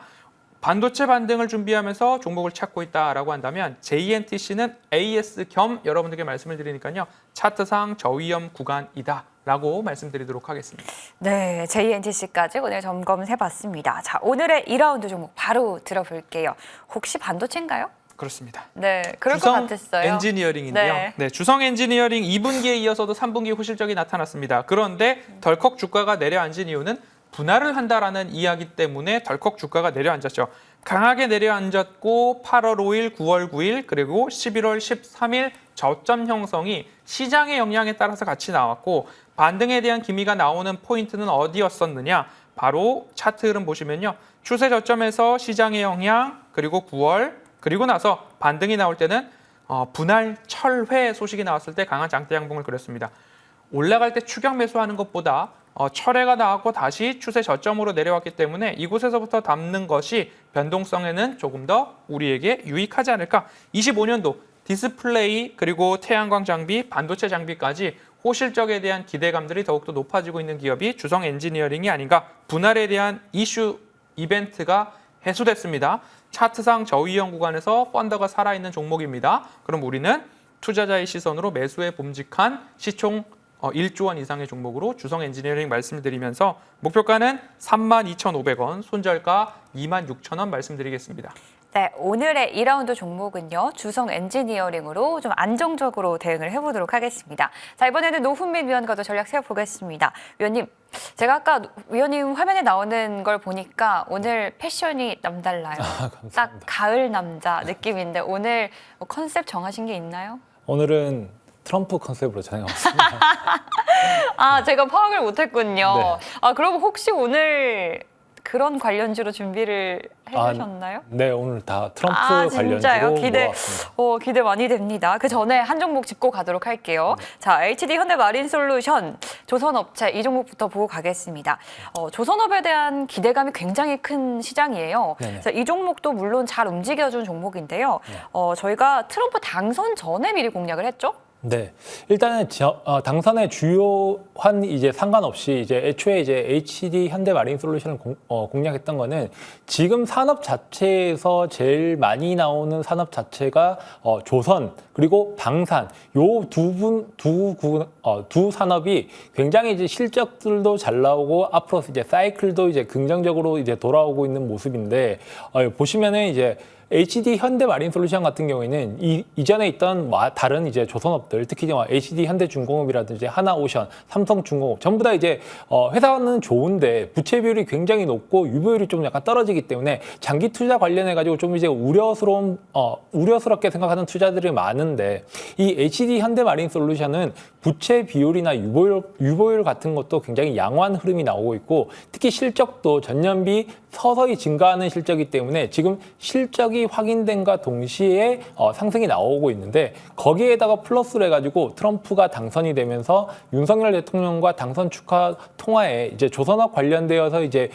반도체 반등을 준비하면서 종목을 찾고 있다라고 한다면 JNTC는 AS 겸 여러분들께 말씀을 드리니까요. 차트상 저위험 구간이다라고 말씀드리도록 하겠습니다. 네, JNTC까지 오늘 점검해봤습니다. 자, 오늘의 2라운드 종목 바로 들어볼게요. 혹시 반도체인가요? 그렇습니다. 네, 그럴 것 주성 같았어요. 엔지니어링인데요. 네, 주성 엔지니어링 2분기에 이어서도 3분기 후실적이 나타났습니다. 그런데 덜컥 주가가 내려앉은 이유는 분할을 한다라는 이야기 때문에 덜컥 주가가 내려앉았죠. 강하게 내려앉았고 8월 5일, 9월 9일 그리고 11월 13일 저점 형성이 시장의 영향에 따라서 같이 나왔고 반등에 대한 기미가 나오는 포인트는 어디였었느냐? 바로 차트 흐름 보시면요. 추세 저점에서 시장의 영향 그리고 9월 그리고 나서 반등이 나올 때는 분할 철회 소식이 나왔을 때 강한 장대 양봉을 그렸습니다. 올라갈 때 추격 매수하는 것보다 철회가 나왔고 다시 추세 저점으로 내려왔기 때문에 이곳에서부터 담는 것이 변동성에는 조금 더 우리에게 유익하지 않을까. 25년도 디스플레이 그리고 태양광 장비, 반도체 장비까지 호실적에 대한 기대감들이 더욱더 높아지고 있는 기업이 주성 엔지니어링이 아닌가. 분할에 대한 이슈 이벤트가 해소됐습니다. 차트상 저위험 구간에서 펀더가 살아있는 종목입니다. 그럼 우리는 투자자의 시선으로 매수에 봄직한 시총 1조 원 이상의 종목으로 주성 엔지니어링 말씀을 드리면서 목표가는 32,500원, 손절가 26,000원 말씀드리겠습니다. 네, 오늘의 2라운드 종목은요, 주성 엔지니어링으로 좀 안정적으로 대응을 해보도록 하겠습니다. 자, 이번에는 노훈민 위원과도 전략 세워보겠습니다. 위원님, 제가 아까 위원님 화면에 나오는 걸 보니까 오늘 패션이 남달라요. 딱 가을 남자 느낌인데 오늘 뭐 컨셉 정하신 게 있나요? 오늘은 트럼프 컨셉으로 진행하겠습니다. 아, 제가 파악을 못했군요. 네. 아, 그럼 혹시 오늘 그런 관련주로 준비를 해주셨나요? 네, 오늘 다 트럼프 진짜요? 관련주로 모았습니다. 기대 많이 됩니다. 그 전에 한 종목 짚고 가도록 할게요. 자, HD 현대마린솔루션, 조선업체 이 종목부터 보고 가겠습니다. 조선업에 대한 기대감이 굉장히 큰 시장이에요. 그래서 이 종목도 물론 잘 움직여준 종목인데요. 저희가 트럼프 당선 전에 미리 공략을 했죠? 네, 일단은 당선의 주요한 이제 상관없이 이제 애초에 이제 HD 현대마린솔루션을 공략했던 거는 지금 산업 자체에서 제일 많이 나오는 산업 자체가 조선 그리고 방산 요 두 산업이 굉장히 이제 실적들도 잘 나오고 앞으로 이제 사이클도 이제 긍정적으로 이제 돌아오고 있는 모습인데 보시면은 이제 HD 현대마린솔루션 같은 경우에는 이전에 있던 다른 이제 조선업들, 특히 이제 HD 현대중공업이라든지 하나오션, 삼성중공업 전부 다 이제 회사는 좋은데 부채 비율이 굉장히 높고 유보율이 좀 약간 떨어지기 때문에 장기 투자 관련해 가지고 좀 이제 우려스럽게 생각하는 투자들이 많은데 이 HD 현대마린솔루션은 부채 비율이나 유보율 같은 것도 굉장히 양호한 흐름이 나오고 있고 특히 실적도 전년비 서서히 증가하는 실적이기 때문에 지금 실적이 확인된과 동시에 상승이 나오고 있는데 거기에다가 플러스를 해가지고 트럼프가 당선이 되면서 윤석열 대통령과 당선 축하 통화에 이제 조선업 관련되어서 이제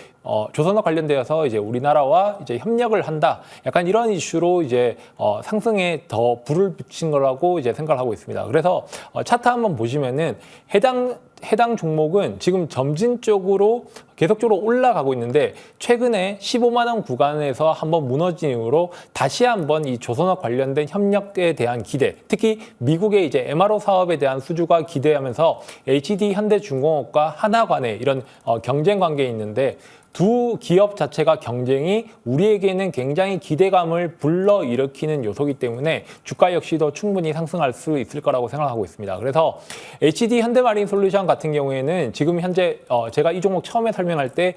우리나라와 이제 협력을 한다. 약간 이런 이슈로 이제 상승에 더 불을 붙인 거라고 이제 생각을 하고 있습니다. 그래서 차트 한번 보시면은 해당 종목은 지금 점진적으로 계속적으로 올라가고 있는데 최근에 15만 원 구간에서 한번 무너진 이후로 다시 한번 이 조선업 관련된 협력에 대한 기대, 특히 미국의 이제 MRO 사업에 대한 수주가 기대하면서 HD 현대중공업과 하나 간의 이런 경쟁 관계에 있는데 두 기업 자체가 경쟁이 우리에게는 굉장히 기대감을 불러일으키는 요소이기 때문에 주가 역시도 충분히 상승할 수 있을 거라고 생각하고 있습니다. 그래서 HD 현대마린솔루션 같은 경우에는 지금 현재 제가 이 종목 처음에 설명할 때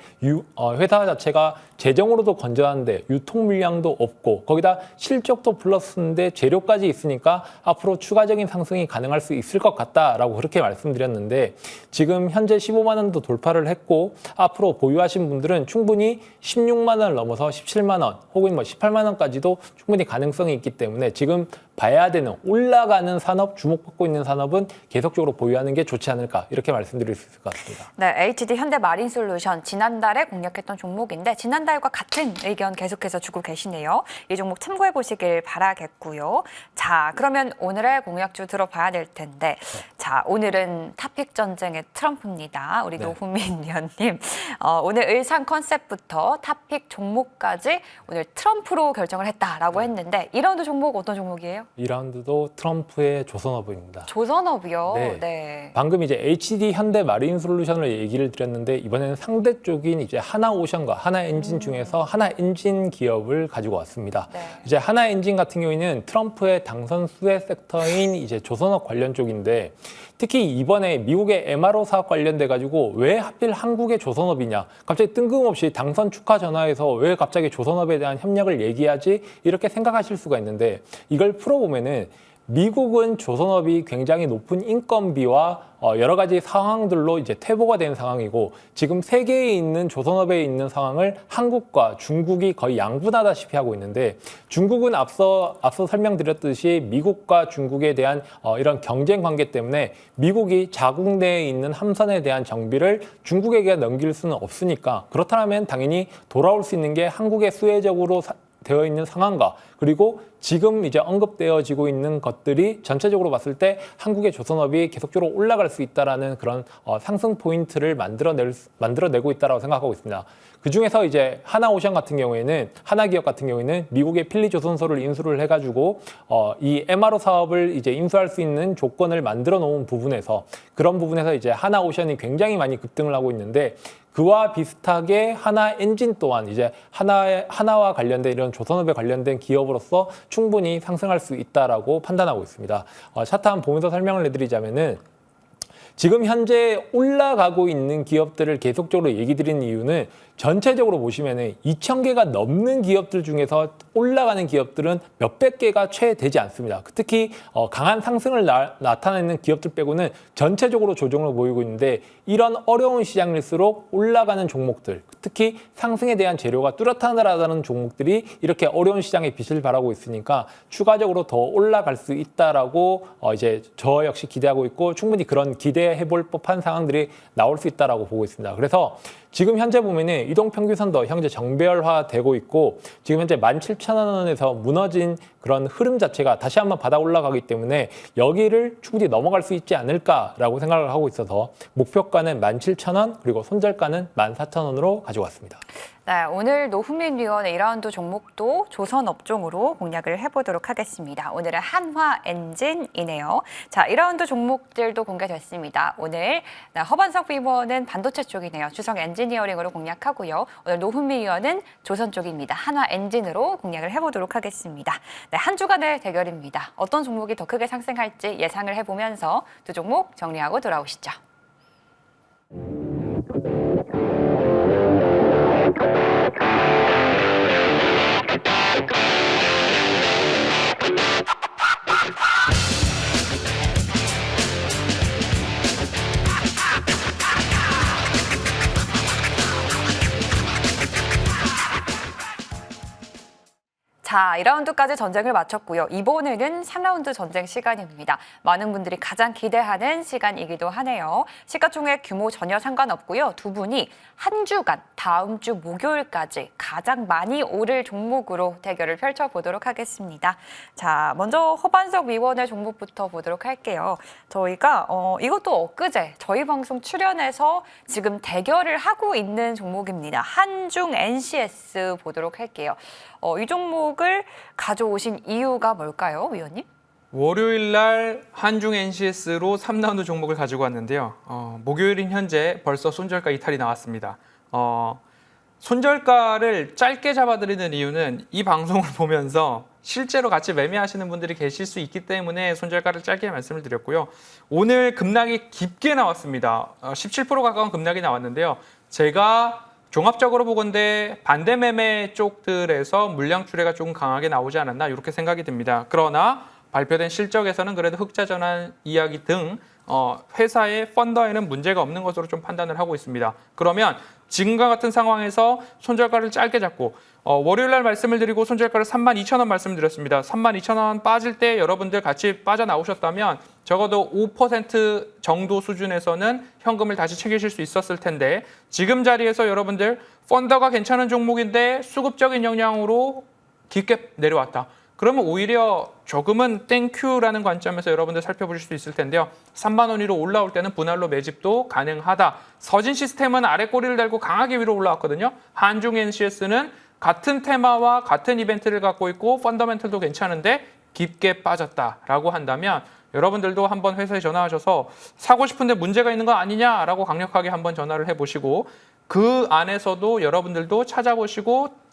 회사 자체가 재정으로도 건전한데 유통 물량도 없고 거기다 실적도 플러스인데 재료까지 있으니까 앞으로 추가적인 상승이 가능할 수 있을 것 같다라고 그렇게 말씀드렸는데 지금 현재 15만 원도 돌파를 했고 앞으로 보유하신 분들은 충분히 16만 원을 넘어서 17만 원 혹은 뭐 18만 원까지도 충분히 가능성이 있기 때문에 지금 봐야 되는 올라가는 산업, 주목받고 있는 산업은 계속적으로 보유하는 게 좋지 않을까 이렇게 말씀드릴 수 있을 것 같습니다. 네, HD 현대마린솔루션 지난달에 공략했던 종목인데 지난달과 같은 의견 계속해서 주고 계시네요. 이 종목 참고해 보시길 바라겠고요. 자, 그러면 오늘의 공략주 들어봐야 될 텐데 자, 오늘은 탑픽 전쟁의 트럼프입니다. 우리 노훈민 위원님. 오늘 의상 컨셉부터 탑픽 종목까지 오늘 트럼프로 결정을 했다라고 했는데 2라운드 종목 어떤 종목이에요? 2라운드도 트럼프의 조선업입니다. 조선업이요? 네. 방금 이제 HD 현대마린솔루션을 얘기를 드렸는데 이번에는 상대 쪽인 이제 하나오션과 하나엔진 중에서 하나엔진 기업을 가지고 왔습니다. 네. 이제 하나엔진 같은 경우에는 트럼프의 당선 수혜 섹터인 이제 조선업 관련 쪽인데 특히 이번에 미국의 MRO 사업 관련돼 가지고 왜 하필 한국의 조선업이냐 갑자기 뜬금없이 당선 축하 전화에서 왜 갑자기 조선업에 대한 협력을 얘기하지 이렇게 생각하실 수가 있는데 이걸 풀어보면은 미국은 조선업이 굉장히 높은 인건비와 여러 가지 상황들로 이제 퇴보가 된 상황이고 지금 세계에 있는 조선업에 있는 상황을 한국과 중국이 거의 양분하다시피 하고 있는데 중국은 앞서 설명드렸듯이 미국과 중국에 대한 이런 경쟁 관계 때문에 미국이 자국 내에 있는 함선에 대한 정비를 중국에게 넘길 수는 없으니까 그렇다면 당연히 돌아올 수 있는 게 한국의 수혜적으로 되어 있는 상황과 그리고 지금 이제 언급되어지고 있는 것들이 전체적으로 봤을 때 한국의 조선업이 계속적으로 올라갈 수 있다라는 그런 상승 포인트를 만들어내고 있다라고 생각하고 있습니다. 그 중에서 이제 하나오션 같은 경우에는 하나기업 같은 경우에는 미국의 필리조선소를 인수를 해가지고 이 MRO 사업을 이제 인수할 수 있는 조건을 만들어 놓은 부분에서 그런 부분에서 이제 하나오션이 굉장히 많이 급등을 하고 있는데 그와 비슷하게 하나 엔진 또한 이제 하나와 관련된 이런 조선업에 관련된 기업으로서 충분히 상승할 수 있다라고 판단하고 있습니다. 차트 한번 보면서 설명을 해드리자면은. 지금 현재 올라가고 있는 기업들을 계속적으로 얘기 드리는 이유는 전체적으로 보시면은 2,000개가 넘는 기업들 중에서 올라가는 기업들은 몇백 개가 채 되지 않습니다. 특히 강한 상승을 나타내는 기업들 빼고는 전체적으로 조정을 보이고 있는데 이런 어려운 시장일수록 올라가는 종목들, 특히 상승에 대한 재료가 뚜렷하다는 종목들이 이렇게 어려운 시장에 빛을 발하고 있으니까 추가적으로 더 올라갈 수 있다라고 이제 저 역시 기대하고 있고 충분히 그런 기대해볼 법한 상황들이 나올 수 있다라고 보고 있습니다. 그래서 지금 현재 보면은 이동평균선도 현재 정배열화되고 있고 지금 현재 17,000원에서 무너진 그런 흐름 자체가 다시 한번 받아 올라가기 때문에 여기를 충분히 넘어갈 수 있지 않을까라고 생각을 하고 있어서 목표가는 17,000원 그리고 손절가는 14,000원으로 가지고 왔습니다. 네, 오늘 노훈민 위원의 2라운드 종목도 조선업종으로 공략을 해보도록 하겠습니다. 오늘은 한화엔진이네요. 자, 2라운드 종목들도 공개됐습니다. 오늘 허반석 위원은 반도체 쪽이네요. 주성 엔지니어링으로 공략하고요. 오늘 노훈민 위원은 조선 쪽입니다. 한화엔진으로 공략을 해보도록 하겠습니다. 네, 한 주간의 대결입니다. 어떤 종목이 더 크게 상승할지 예상을 해보면서 두 종목 정리하고 돌아오시죠. 자, 2라운드까지 전쟁을 마쳤고요. 이번에는 3라운드 전쟁 시간입니다. 많은 분들이 가장 기대하는 시간이기도 하네요. 시가총액 규모 전혀 상관없고요. 두 분이 한 주간, 다음 주 목요일까지 가장 많이 오를 종목으로 대결을 펼쳐보도록 하겠습니다. 자, 먼저 허반석 위원의 종목부터 보도록 할게요. 저희가 이것도 엊그제 저희 방송 출연해서 지금 대결을 하고 있는 종목입니다. 한중 NCS 보도록 할게요. 이 종목을 가져오신 이유가 뭘까요, 위원님? 월요일 날 한중 NCS로 3라운드 종목을 가지고 왔는데요. 목요일인 현재 벌써 손절가 이탈이 나왔습니다. 손절가를 짧게 잡아드리는 이유는 이 방송을 보면서 실제로 같이 매매하시는 분들이 계실 수 있기 때문에 손절가를 짧게 말씀을 드렸고요. 오늘 급락이 깊게 나왔습니다. 17% 가까운 급락이 나왔는데요. 제가 종합적으로 보건대 반대 매매 쪽들에서 물량 출회가 조금 강하게 나오지 않았나 이렇게 생각이 듭니다. 그러나 발표된 실적에서는 그래도 흑자 전환 이야기 등 회사의 펀더에는 문제가 없는 것으로 좀 판단을 하고 있습니다. 그러면 지금과 같은 상황에서 손절가를 짧게 잡고 월요일 날 말씀을 드리고 손절가를 32,000원 말씀드렸습니다. 32,000원 빠질 때 여러분들 같이 빠져나오셨다면 적어도 5% 정도 수준에서는 현금을 다시 챙기실 수 있었을 텐데 지금 자리에서 여러분들 펀더가 괜찮은 종목인데 수급적인 영향으로 깊게 내려왔다. 그러면 오히려 조금은 땡큐라는 관점에서 여러분들 살펴보실 수 있을 텐데요. 3만 원 위로 올라올 때는 분할로 매집도 가능하다. 서진 시스템은 아래 꼬리를 달고 강하게 위로 올라왔거든요. 한중 NCS는 같은 테마와 같은 이벤트를 갖고 있고 펀더멘털도 괜찮은데 깊게 빠졌다라고 한다면 여러분들도 한번 회사에 전화하셔서 사고 싶은데 문제가 있는 거 아니냐라고 강력하게 한번 전화를 해보시고 그 안에서도 여러분들도 찾아보시고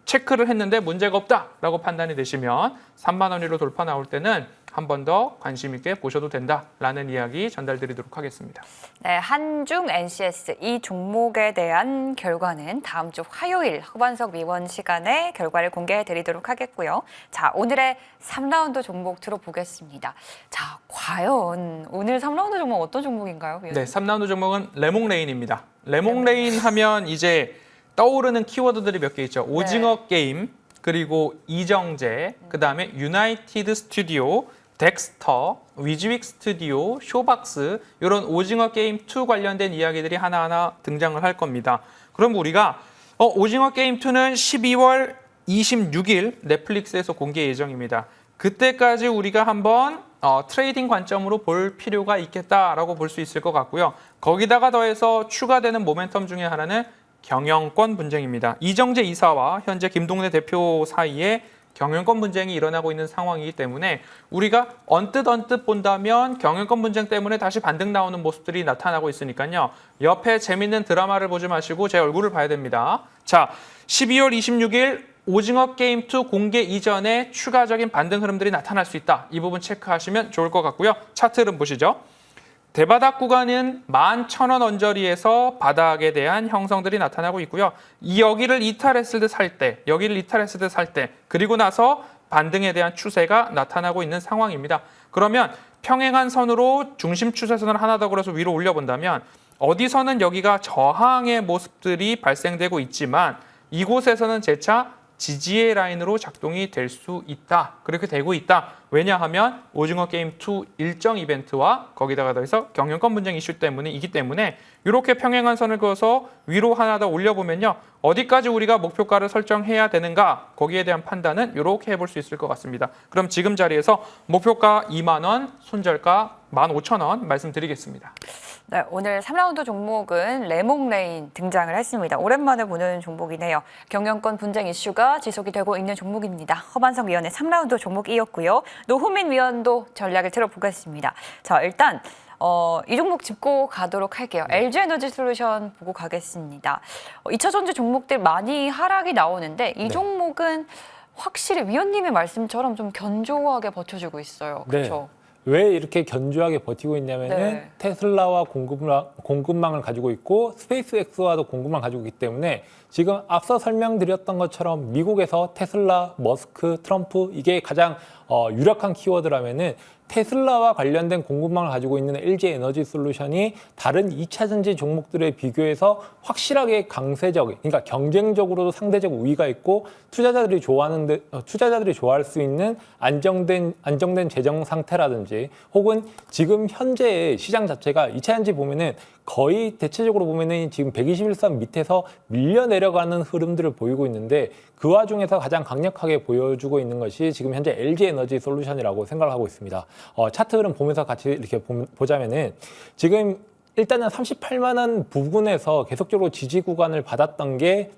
체크를 했는데 문제가 없다라고 판단이 되시면 3만 원 위로 돌파 나올 때는 한 번 더 관심 있게 보셔도 된다라는 이야기 전달드리도록 하겠습니다. 네, 한중 NCS 이 종목에 대한 결과는 다음 주 화요일 허반석 위원 시간에 결과를 공개해 드리도록 하겠고요. 자, 오늘의 3라운드 종목 들어보겠습니다. 자, 과연 오늘 3라운드 종목 어떤 종목인가요, 위원님? 네, 3라운드 종목은 레몽레인입니다. 레몽레인 하면 이제 떠오르는 키워드들이 몇 개 있죠. 오징어 게임, 그리고 이정재, 그다음에 유나이티드 스튜디오, 덱스터, 위즈윅 스튜디오, 쇼박스 이런 오징어 게임 2 관련된 이야기들이 하나하나 등장을 할 겁니다. 그럼 우리가 오징어 게임 2는 12월 26일 넷플릭스에서 공개 예정입니다. 그때까지 우리가 한번 트레이딩 관점으로 볼 필요가 있겠다라고 볼 수 있을 것 같고요. 거기다가 더해서 추가되는 모멘텀 중에 하나는 경영권 분쟁입니다. 이정재 이사와 현재 김동대 대표 사이에 경영권 분쟁이 일어나고 있는 상황이기 때문에 우리가 언뜻 본다면 경영권 분쟁 때문에 다시 반등 나오는 모습들이 나타나고 있으니까요. 옆에 재밌는 드라마를 보지 마시고 제 얼굴을 봐야 됩니다. 자, 12월 26일 오징어 게임 2 공개 이전에 추가적인 반등 흐름들이 나타날 수 있다. 이 부분 체크하시면 좋을 것 같고요. 차트 흐름 보시죠. 대바닥 구간은 11,000원 언저리에서 바닥에 대한 형성들이 나타나고 있고요. 여기를 이탈했을 때 살 때, 여기를 이탈했을 때 살 때, 그리고 나서 반등에 대한 추세가 나타나고 있는 상황입니다. 그러면 평행한 선으로 중심 추세선을 하나 더 그려서 위로 올려본다면 어디서는 여기가 저항의 모습들이 발생되고 있지만 이곳에서는 재차 지지의 라인으로 작동이 될 수 있다. 그렇게 되고 있다. 왜냐하면 오징어 게임 2 일정 이벤트와 거기다가 더해서 경영권 분쟁 이슈 때문이기 때문에 이렇게 평행한 선을 그어서 위로 하나 더 올려보면요. 어디까지 우리가 목표가를 설정해야 되는가 거기에 대한 판단은 이렇게 해볼 수 있을 것 같습니다. 그럼 지금 자리에서 목표가 2만 원, 손절가 15,000원 말씀드리겠습니다. 네, 오늘 3라운드 종목은 레몽레인 등장을 했습니다. 오랜만에 보는 종목이네요. 경영권 분쟁 이슈가 지속이 되고 있는 종목입니다. 허만성 위원의 3라운드 종목이었고요. 노후민 위원도 전략을 들어보겠습니다. 자, 일단 이 종목 짚고 가도록 할게요. LG에너지솔루션 보고 가겠습니다. 2차 전지 종목들 많이 하락이 나오는데 이 종목은 확실히 위원님의 말씀처럼 좀 견조하게 버텨주고 있어요. 그렇죠? 왜 이렇게 견조하게 버티고 있냐면은 테슬라와 공급망을 가지고 있고 스페이스X와도 공급망을 가지고 있기 때문에 지금 앞서 설명드렸던 것처럼 미국에서 테슬라, 머스크, 트럼프 이게 가장 유력한 키워드라면은 테슬라와 관련된 공급망을 가지고 있는 LG 에너지 솔루션이 다른 2차 전지 종목들에 비교해서 확실하게 강세적, 그러니까 경쟁적으로도 상대적 우위가 있고 투자자들이 좋아할 수 있는 안정된 재정 상태라든지 혹은 지금 현재의 시장 자체가 2차 전지 보면은 거의 대체적으로 보면은 지금 121선 밑에서 밀려 내려가는 흐름들을 보이고 있는데 그 와중에서 가장 강력하게 보여주고 있는 것이 지금 현재 LG 에너지 솔루션이라고 생각을 하고 있습니다. 차트 흐름 보면서 같이 이렇게 보자면은 지금 일단은 38만 원 부근에서 계속적으로 지지 구간을 받았던 게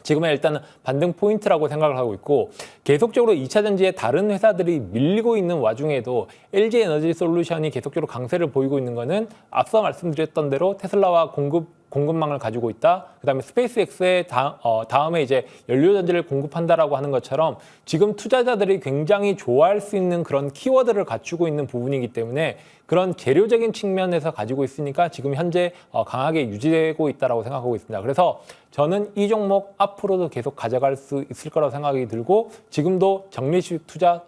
지금은 일단은 반등 포인트라고 생각을 하고 있고 계속적으로 2차 전지의 다른 회사들이 밀리고 있는 와중에도 LG 에너지 솔루션이 계속적으로 강세를 보이고 있는 거는 앞서 말씀드렸던 대로 테슬라와 공급망을 가지고 있다. 그다음에 스페이스X의 다음에 이제 연료 전지를 공급한다라고 하는 것처럼 지금 투자자들이 굉장히 좋아할 수 있는 그런 키워드를 갖추고 있는 부분이기 때문에 그런 재료적인 측면에서 가지고 있으니까 지금 현재 강하게 유지되고 있다라고 생각하고 있습니다. 그래서 저는 이 종목 앞으로도 계속 가져갈 수 있을 거라고 생각이 들고 지금도 적립식 투자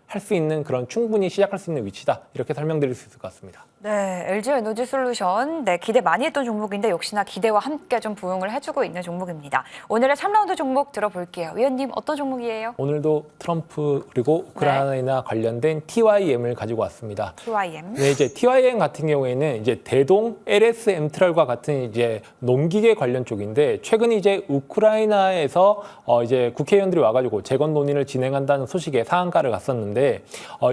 할 수 있는 그런 충분히 시작할 수 있는 위치다. 이렇게 설명드릴 수 있을 것 같습니다. 네, LG 에너지 솔루션 기대 많이 했던 종목인데 역시나 기대와 함께 좀 부응을 해주고 있는 종목입니다. 오늘의 3라운드 종목 들어볼게요. 위원님 어떤 종목이에요? 오늘도 트럼프 그리고 우크라이나 관련된 TYM을 가지고 왔습니다. TYM. 네, 이제 TYM 같은 경우에는 이제 대동 LS 엠트럴과 같은 이제 농기계 관련 쪽인데 최근 이제 우크라이나에서 이제 국회의원들이 와가지고 재건 논의를 진행한다는 소식에 상한가를 갔었는데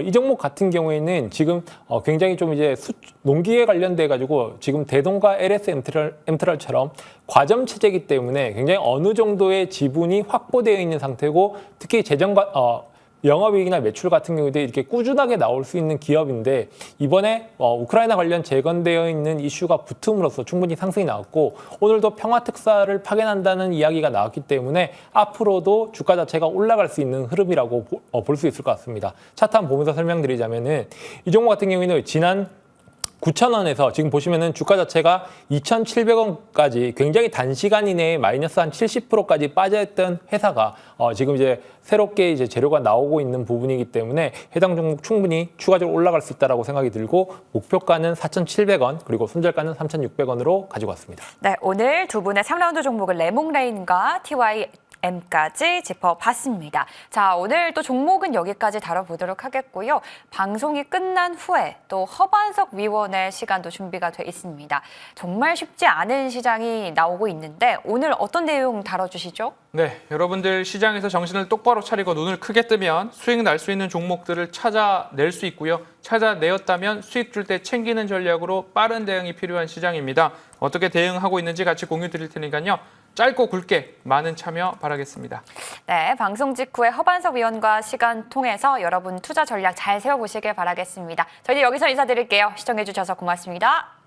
이 종목 같은 경우에는 지금 굉장히 좀 이제 농기계 관련돼 가지고 지금 대동과 LS 엠트럴처럼 과점 체제이기 때문에 굉장히 어느 정도의 지분이 확보되어 있는 상태고 특히 영업이익이나 매출 같은 경우에도 이렇게 꾸준하게 나올 수 있는 기업인데 이번에 우크라이나 관련 재건되어 있는 이슈가 붙음으로써 충분히 상승이 나왔고 오늘도 평화특사를 파견한다는 이야기가 나왔기 때문에 앞으로도 주가 자체가 올라갈 수 있는 흐름이라고 볼 수 있을 것 같습니다. 차트 한번 보면서 설명드리자면은 이 종목 같은 경우에는 지난 9,000원에서 지금 보시면은 주가 자체가 2,700원까지 굉장히 단시간 이내에 마이너스 한 70%까지 빠져있던 회사가 지금 이제 새롭게 이제 재료가 나오고 있는 부분이기 때문에 해당 종목 충분히 추가적으로 올라갈 수 있다라고 생각이 들고 목표가는 4,700원 그리고 손절가는 3,600원으로 가지고 왔습니다. 네, 오늘 두 분의 3라운드 종목은 레몽레인과 M까지 짚어봤습니다. 자, 오늘 또 종목은 여기까지 다뤄보도록 하겠고요. 방송이 끝난 후에 또 허반석 위원의 시간도 준비가 돼 있습니다. 정말 쉽지 않은 시장이 나오고 있는데 오늘 어떤 내용 다뤄주시죠? 네, 여러분들 시장에서 정신을 똑바로 차리고 눈을 크게 뜨면 수익 날 수 있는 종목들을 찾아낼 수 있고요. 찾아내었다면 수익 줄 때 챙기는 전략으로 빠른 대응이 필요한 시장입니다. 어떻게 대응하고 있는지 같이 공유 드릴 테니까요. 짧고 굵게 많은 참여 바라겠습니다. 네, 방송 직후에 허반석 위원과 시간 통해서 여러분 투자 전략 잘 세워보시길 바라겠습니다. 저희는 여기서 인사드릴게요. 시청해주셔서 고맙습니다.